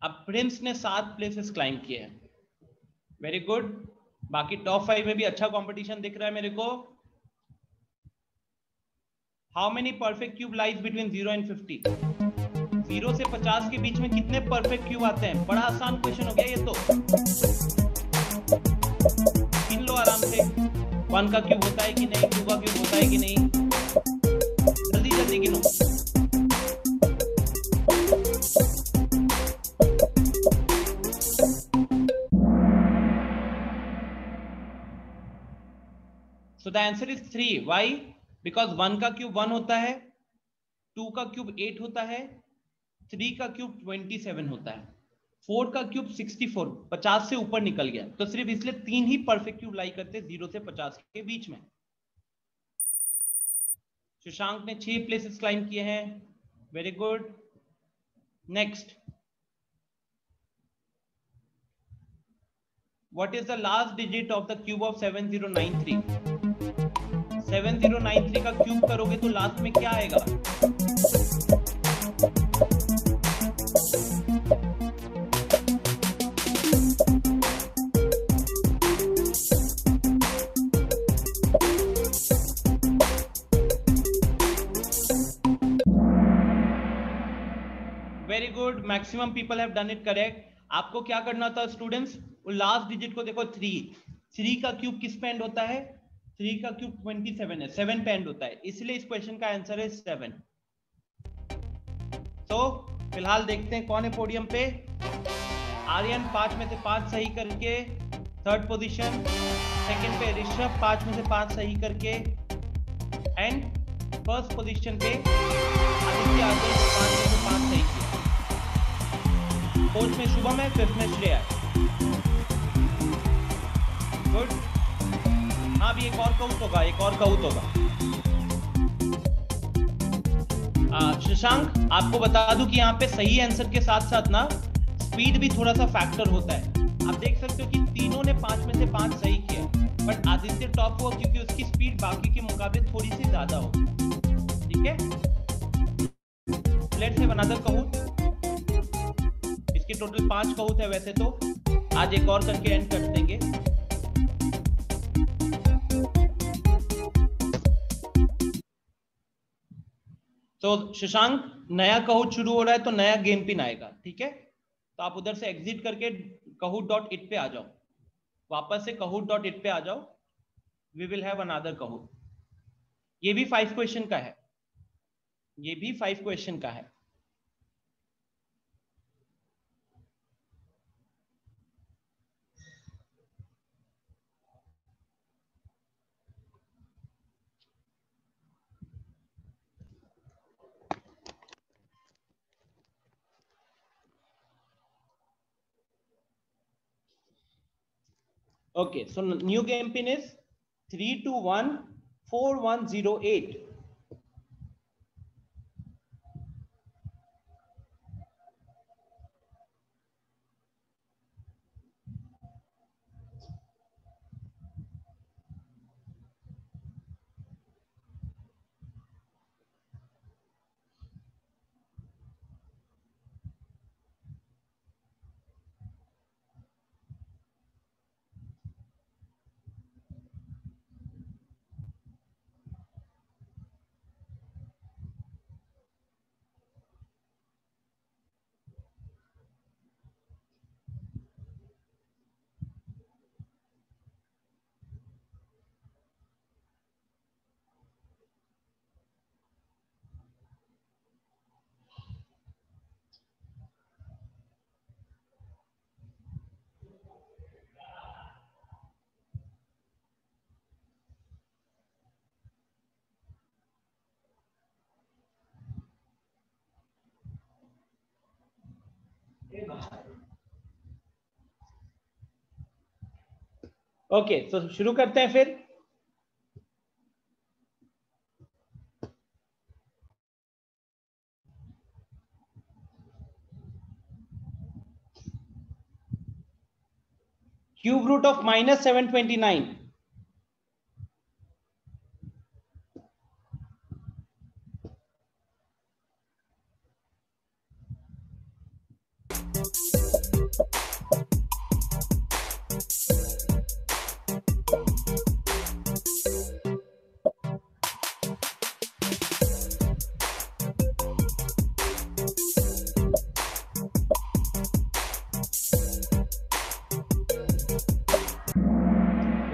A: अब प्रिंस ने 7 प्लेसेस क्लाइम किए हैं, वेरी गुड। बाकी टॉप 5 में भी अच्छा कंपटीशन दिख रहा है मेरे को। How many perfect cube lies between 0 and 50? 0 से 50 के बीच में कितने परफेक्ट क्यूब आते हैं? बड़ा आसान क्वेश्चन हो गया ये तो, गिन लो आराम से। 1 का क्यूब होता है कि नहीं, 2 का क्यूब होता है कि नहीं, जल्दी जल्दी गिनो। So the answer is 3. Why? Because 1 का क्यूब 1 होता है, 2 का क्यूब 8 होता है, 3 का क्यूब 27 होता है, 4 का क्यूब 64, 50 से ऊपर निकल गया, तो सिर्फ इसलिए 3 ही परफेक्ट क्यूब लाई करते 0 से 50 के बीच में। शशांक ने 6 प्लेसेस क्लाइम किए हैं, very good. Next, what is the last digit of the cube of 7093? 7093 का क्यूब करोगे तो लास्ट में क्या आएगा? Very good, maximum people have done it correct. आपको क्या करना था स्टूडेंट्स? लास्ट डिजिट को देखो, 3 का क्यूब किस पे एंड होता है? 3 का क्यूब 27 है, 7 पे एंड होता है, इसलिए इस क्वेश्चन का आंसर है 7। तो फिलहाल देखते हैं कौन है पोडियम पे। आर्यन 5 में से 5 सही करके 3rd पोजीशन, सेकंड पे ऋषभ 5 में से 5 सही करके, एंड 1st पोजीशन पे आदित्य आदर्श 5 में से 5 सही किया। 4th में शुभम है, 5th में श्रेया है। गुड। हाँ, अभी एक और काउंट होगा, एक और काउंट होगा। शशांक, आपको बता दूं कि यहाँ पे सही आंसर के साथ साथ ना स्पीड भी थोड़ा सा फैक्टर होता है। आप देख सकते हो कि तीनों ने 5 में से 5 सही किया, बट आदित्य टॉप हुआ क्योंकि उसकी स्पीड बाकी के मुकाबले थोड़ी सी ज्यादा हो। ठीक है, लेट्स हैव अनदर काउंट। इसके टोटल 5 काउंट है वैसे तो, आज एक और करके एंड कर देंगे। तो शशांक, नया कहूट शुरू हो रहा है तो नया गेम पिन आएगा, ठीक है? तो आप उधर से एग्जिट करके kahoot.it पे आ जाओ, वापस से kahoot.it पे आ जाओ। We will have another Kahoot. ये भी 5 क्वेश्चन का है, ये भी 5 क्वेश्चन का है। Okay, so new game pin is 3214108. Okay, तो शुरू करते हैं फिर। Cube root of -729।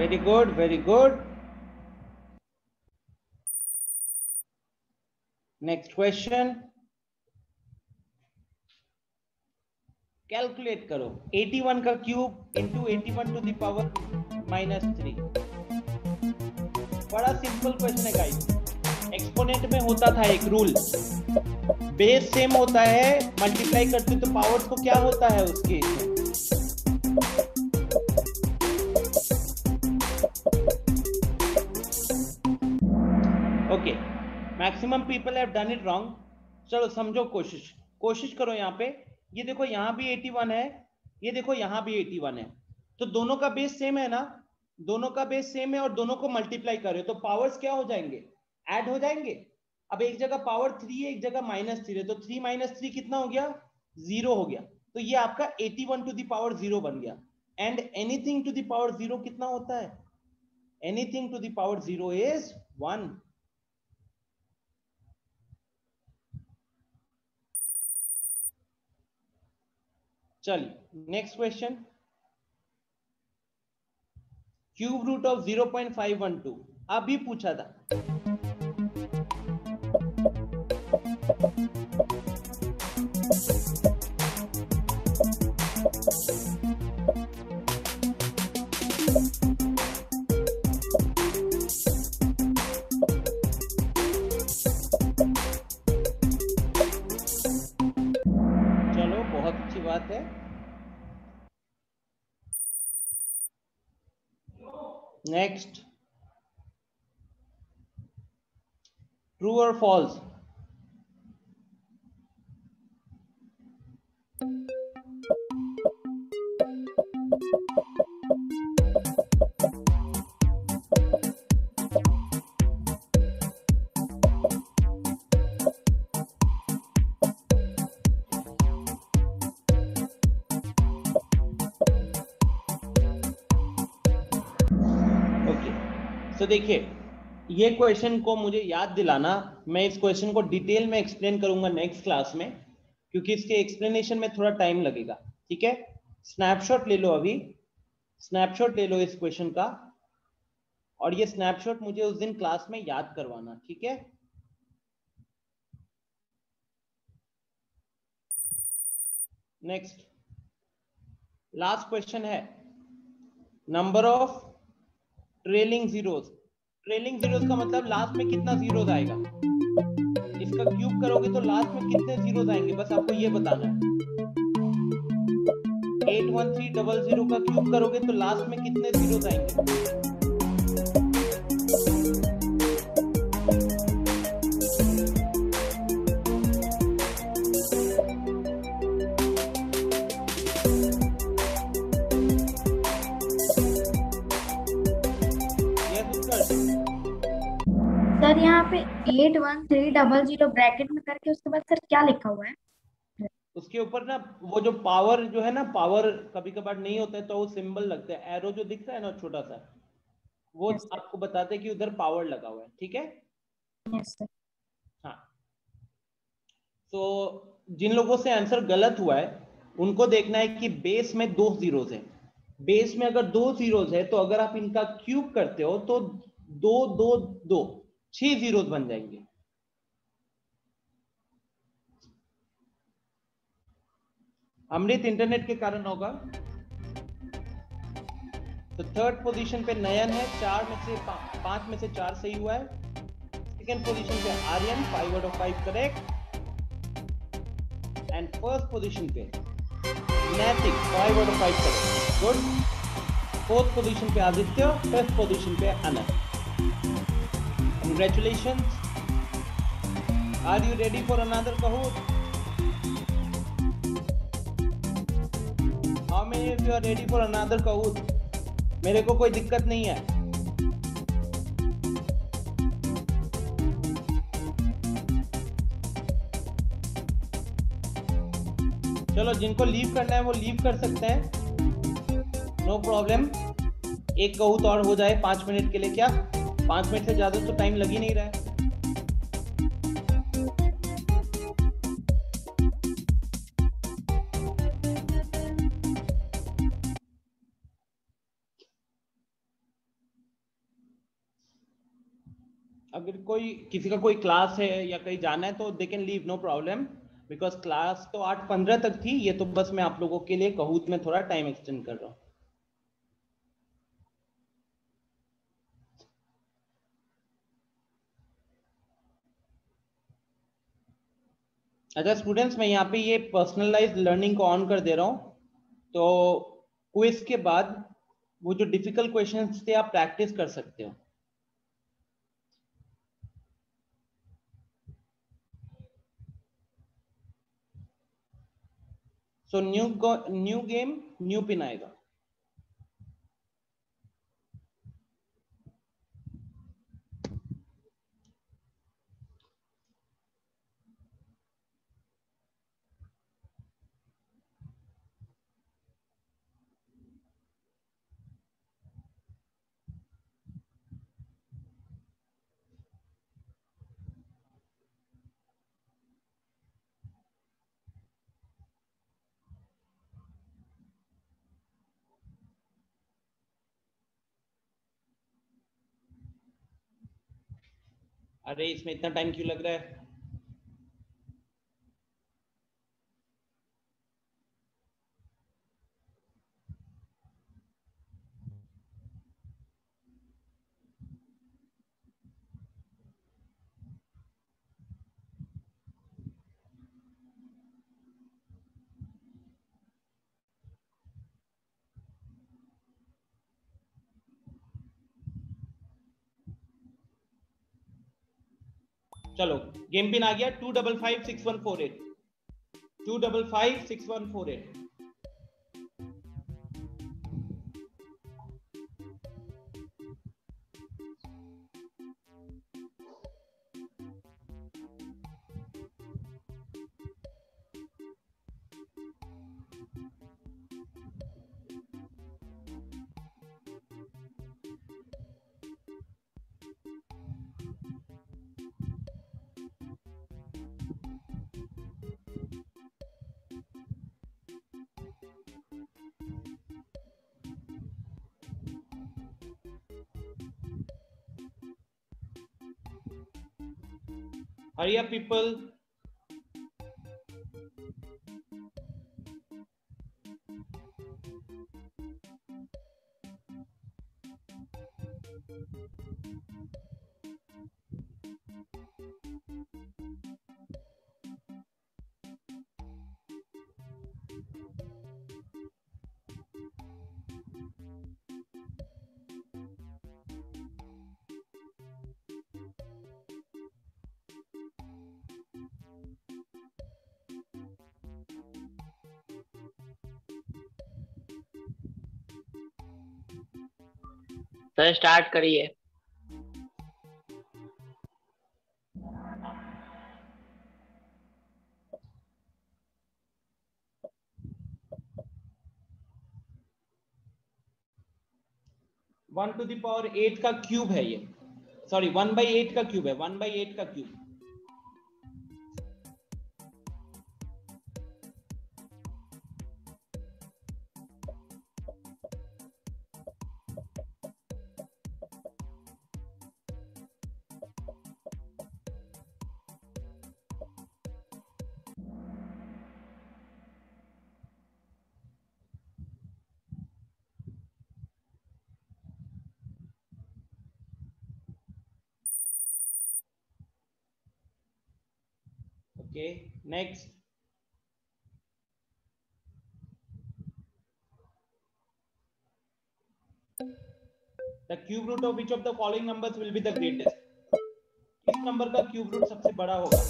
A: Very good, very good. Next question, calculate करो 81 का cube into 81 to the power -3। बड़ा सिंपल क्वेश्चन है गाइस। एक्सपोनेंट में होता था एक रूल, बेस सेम होता है, मल्टीप्लाई करते तो पावर्स को क्या होता है उसके। Okay, maximum people have done it wrong. चलो समझो, कोशिश करो। यहाँ पे ये देखो, यहाँ भी 81 है, ये देखो यहाँ भी 81 है, तो दोनों का बेस सेम है ना, दोनों का बेस सेम है और दोनों को मल्टीप्लाई करो तो पावर्स क्या हो जाएंगे, ऐड हो जाएंगे। अब एक जगह पावर 3 है, एक जगह -3 है, तो 3 - 3 कितना हो गया, 0 हो गया। तो ये आपका 81 टू द पावर 0 बन गया। And anything to the power 0 कितना होता है, anything to the power 0 is 1। चलिए next question, cube root of 0.512 अभी पूछा था। चलो बहुत अच्छी बात है। नेक्स्ट, ट्रू और फॉल्स। तो देखिए, ये क्वेश्चन को मुझे याद दिलाना, मैं इस क्वेश्चन को डिटेल में एक्सप्लेन करूंगा नेक्स्ट क्लास में, क्योंकि इसके एक्सप्लेनेशन में थोड़ा टाइम लगेगा। ठीक है, स्नैपशॉट ले लो, अभी स्नैपशॉट ले लो इस क्वेश्चन का, और ये स्नैपशॉट मुझे उस दिन क्लास में याद करवाना। ठीक है, नेक्स्ट लास्ट क्वेश्चन है, number of trailing zeros. Trailing zeros का मतलब लास्ट में कितना जीरोस आएगा, इसका क्यूब करोगे तो लास्ट में कितने जीरोस आएंगे, बस आपको ये बताना है। 81300 का क्यूब करोगे तो लास्ट में कितने जीरोस आएंगे।
F: सर यहाँ पे 81300 ब्रैकेट में करके उसके बाद सर क्या लिखा हुआ है?
A: उसके ऊपर ना वो जो पावर जो है ना, पावर कभी कभार नहीं होता है तो वो सिंबल लगता है, एरो जो दिख रहा है ना छोटा सा, वो आपको बताते हैं कि उधर पावर लगा हुआ है। ठीक है,
F: यस सर।
A: हाँ, तो जिन लोगों से आंसर गलत हुआ है उनको देखना है कि बेस में 2 जीरोस है। बेस में अगर 2 जीरोस है तो अगर आप इनका क्यूब करते हो तो 2 2 2 6 जीरोस बन जाएंगे। अमृत इंटरनेट के कारण होगा। तो थर्ड पोजीशन पे नयन है, 5 में से 4 सही हुआ है। सेकंड पोजीशन पे Aryan 5 out of 5 correct, and first position पे Naitik 5 out of 5 correct, good. Fourth position पे आदित्य, फिफ्थ पोजीशन पे अनंत। Congratulations. Are you ready for another Kahoot? How many of you are ready for another Kahoot? मेरे को कोई दिक्कत नहीं है। चलो, जिनको लीव करना है वो लीव कर सकते हैं, नो प्रॉब्लम। एक Kahoot और हो जाए 5 मिनट के लिए। क्या 5 मिनट से ज्यादा तो टाइम लग ही नहीं रहा है। अगर किसी का कोई क्लास है या कहीं जाना है तो they can leave, no problem, because class तो 8:15 तक थी, ये तो बस मैं आप लोगों के लिए कहूत में थोड़ा टाइम एक्सटेंड कर रहा हूँ। अच्छा स्टूडेंट्स, मैं यहाँ पे ये पर्सनलाइज्ड लर्निंग को ऑन कर दे रहा हूँ, तो क्विज के बाद वो जो डिफिकल्ट क्वेश्चंस थे आप प्रैक्टिस कर सकते हो। So new game new pin आएगा। अरे इसमें इतना टाइम क्यों लग रहा है? चलो गेम पिन आ गया 2556148, 2556148। Hurry up, people.
C: Sir start करिए।
A: वन टू द पावर 8 का क्यूब है ये, सॉरी 1/8 का क्यूब है, 1/8 का cube. Okay, next. The cube root of which of the following numbers will be the greatest? किस नंबर का क्यूब रूट सबसे बड़ा होगा?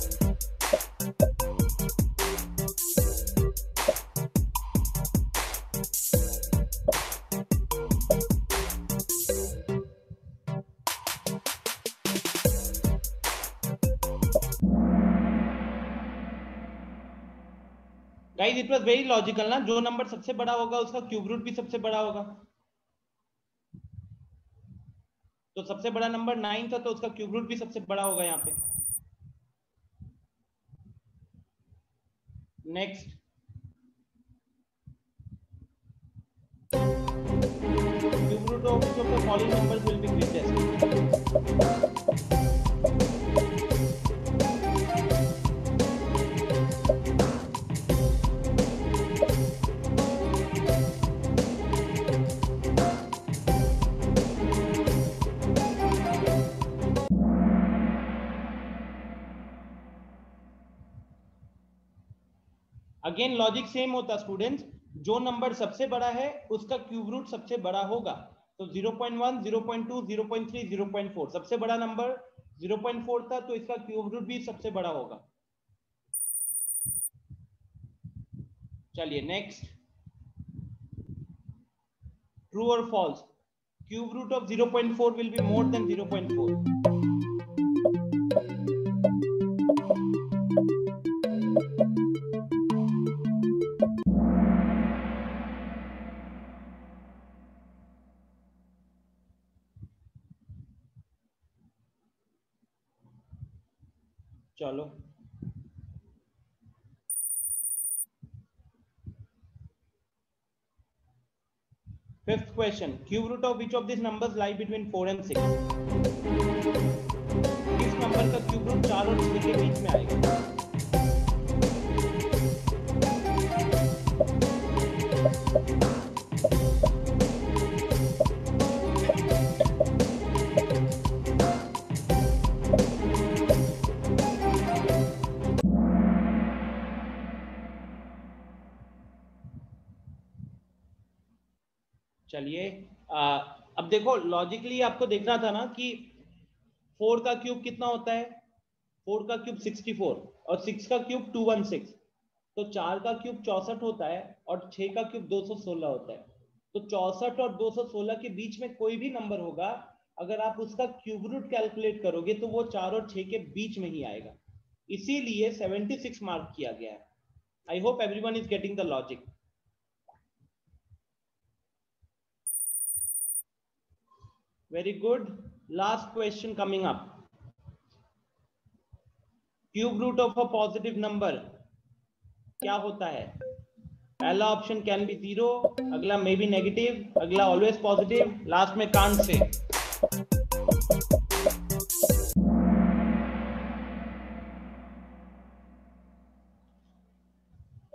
A: Guys, it was very logical ना, जो नंबर सबसे बड़ा होगा उसका क्यूब रूट भी सबसे बड़ा होगा। तो सबसे बड़ा नंबर 9 था तो उसका क्यूब रूट भी सबसे बड़ा होगा यहाँ पे। Next, cube root of which of the following numbers will be greatest? Again logic same होता स्टूडेंट्स, जो नंबर सबसे बड़ा है उसका क्यूब रूट सबसे बड़ा होगा। तो 0.1, 0.2, 0.3, 0.4, सबसे बड़ा नंबर 0.4 था तो इसका क्यूब रूट भी सबसे बड़ा होगा। चलिए नेक्स्ट, ट्रू और false, cube root of 0.4 will be more than 0.4। चलो fifth question, cube root of which of these numbers lie between 4 and 6? किस नंबर का क्यूब रूट 4 और 6 के बीच में आएगा? चलिए अब देखो लॉजिकली आपको देखना था ना कि 4 का क्यूब कितना होता है, 4 का क्यूब 64 और 6 का क्यूब 216, तो 4 का क्यूब 64 होता है और 6 का क्यूब 216 होता है। तो 64 और 216 के बीच में कोई भी नंबर होगा, अगर आप उसका क्यूब रूट कैलकुलेट करोगे तो वो 4 और 6 के बीच में ही आएगा, इसीलिए 76 मार्क किया गया है। I hope everyone is getting the logic. Very good. Last question coming up. Cube root of a positive number क्या होता है? पहला ऑप्शन कैन बी 0, अगला मे बी नेगेटिव, अगला ऑलवेज पॉजिटिव, लास्ट में can't say.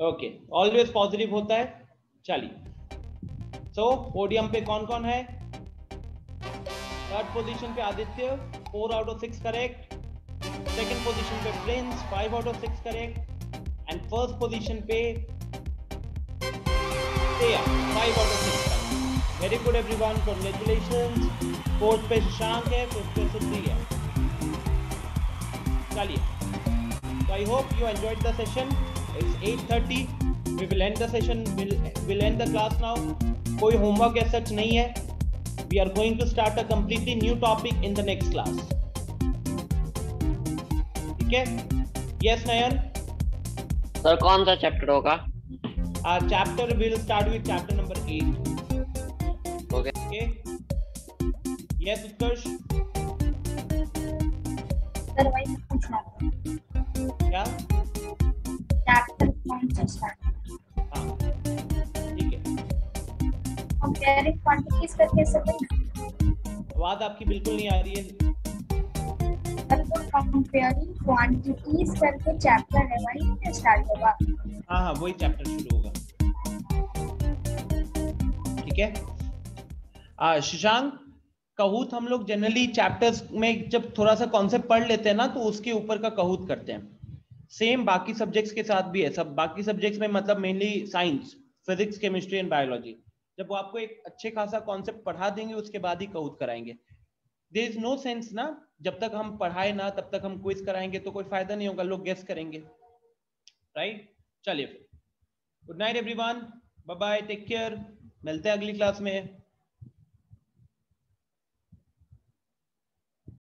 A: Okay, always positive होता है। चलिए, सो पोडियम पे कौन कौन है? थर्ड पोजीशन पे Aditya 4 out of 6 correct, second position पे Prince 5 out of 6 correct and first position पे Teya 5 out of 6 correct. Very good everyone, congratulations. Fourth पे शशांक है, फिफ्थ पे सुधि है। चलिए, so I hope you enjoyed the session. It's 8:30. We will end the session. We'll end the class now. कोई homework ऐसा सच नहीं है। We are going to start a completely new topic in the next class. ठीक है? Yes, Nayan?
C: Sir कौन सा chapter होगा?
A: Our chapter will start with chapter number 8.
C: Okay.
A: Okay. Yes, Utkarsh?
F: Sir वही पूछना था,
A: क्या?
F: चैप्टर कौन सा स्टार्ट?
A: हाँ, ठीक है।
F: कंपेयरिंग क्वांटिटीज करके सब
A: आवाज आपकी बिल्कुल नहीं आ रही है।
F: कंपेयरिंग क्वांटिटीज करके चैप्टर है, वही स्टार्ट होगा।
A: हाँ हाँ, वही चैप्टर शुरू होगा। ठीक है। शशांक, कहूत हम लोग जनरली चैप्टर्स में जब थोड़ा सा कॉन्सेप्ट पढ़ लेते हैं ना तो उसके ऊपर का कहूत करते हैं। सेम बाकी सब्जेक्ट्स के साथ भी है। सब बाकी सब्जेक्ट्स में मतलब mainly science, physics, chemistry and biology, जब वो आपको एक अच्छे खासा कॉन्सेप्ट पढ़ा देंगे उसके बाद ही कहूत कराएंगे। देयर इज नो सेंस ना, जब तक हम पढ़ाए ना तब तक हम क्विज कराएंगे तो कोई फायदा नहीं होगा, लोग गेस करेंगे। राइट? चलिए, good night everyone, bye bye, take care, मिलते हैं अगली क्लास में।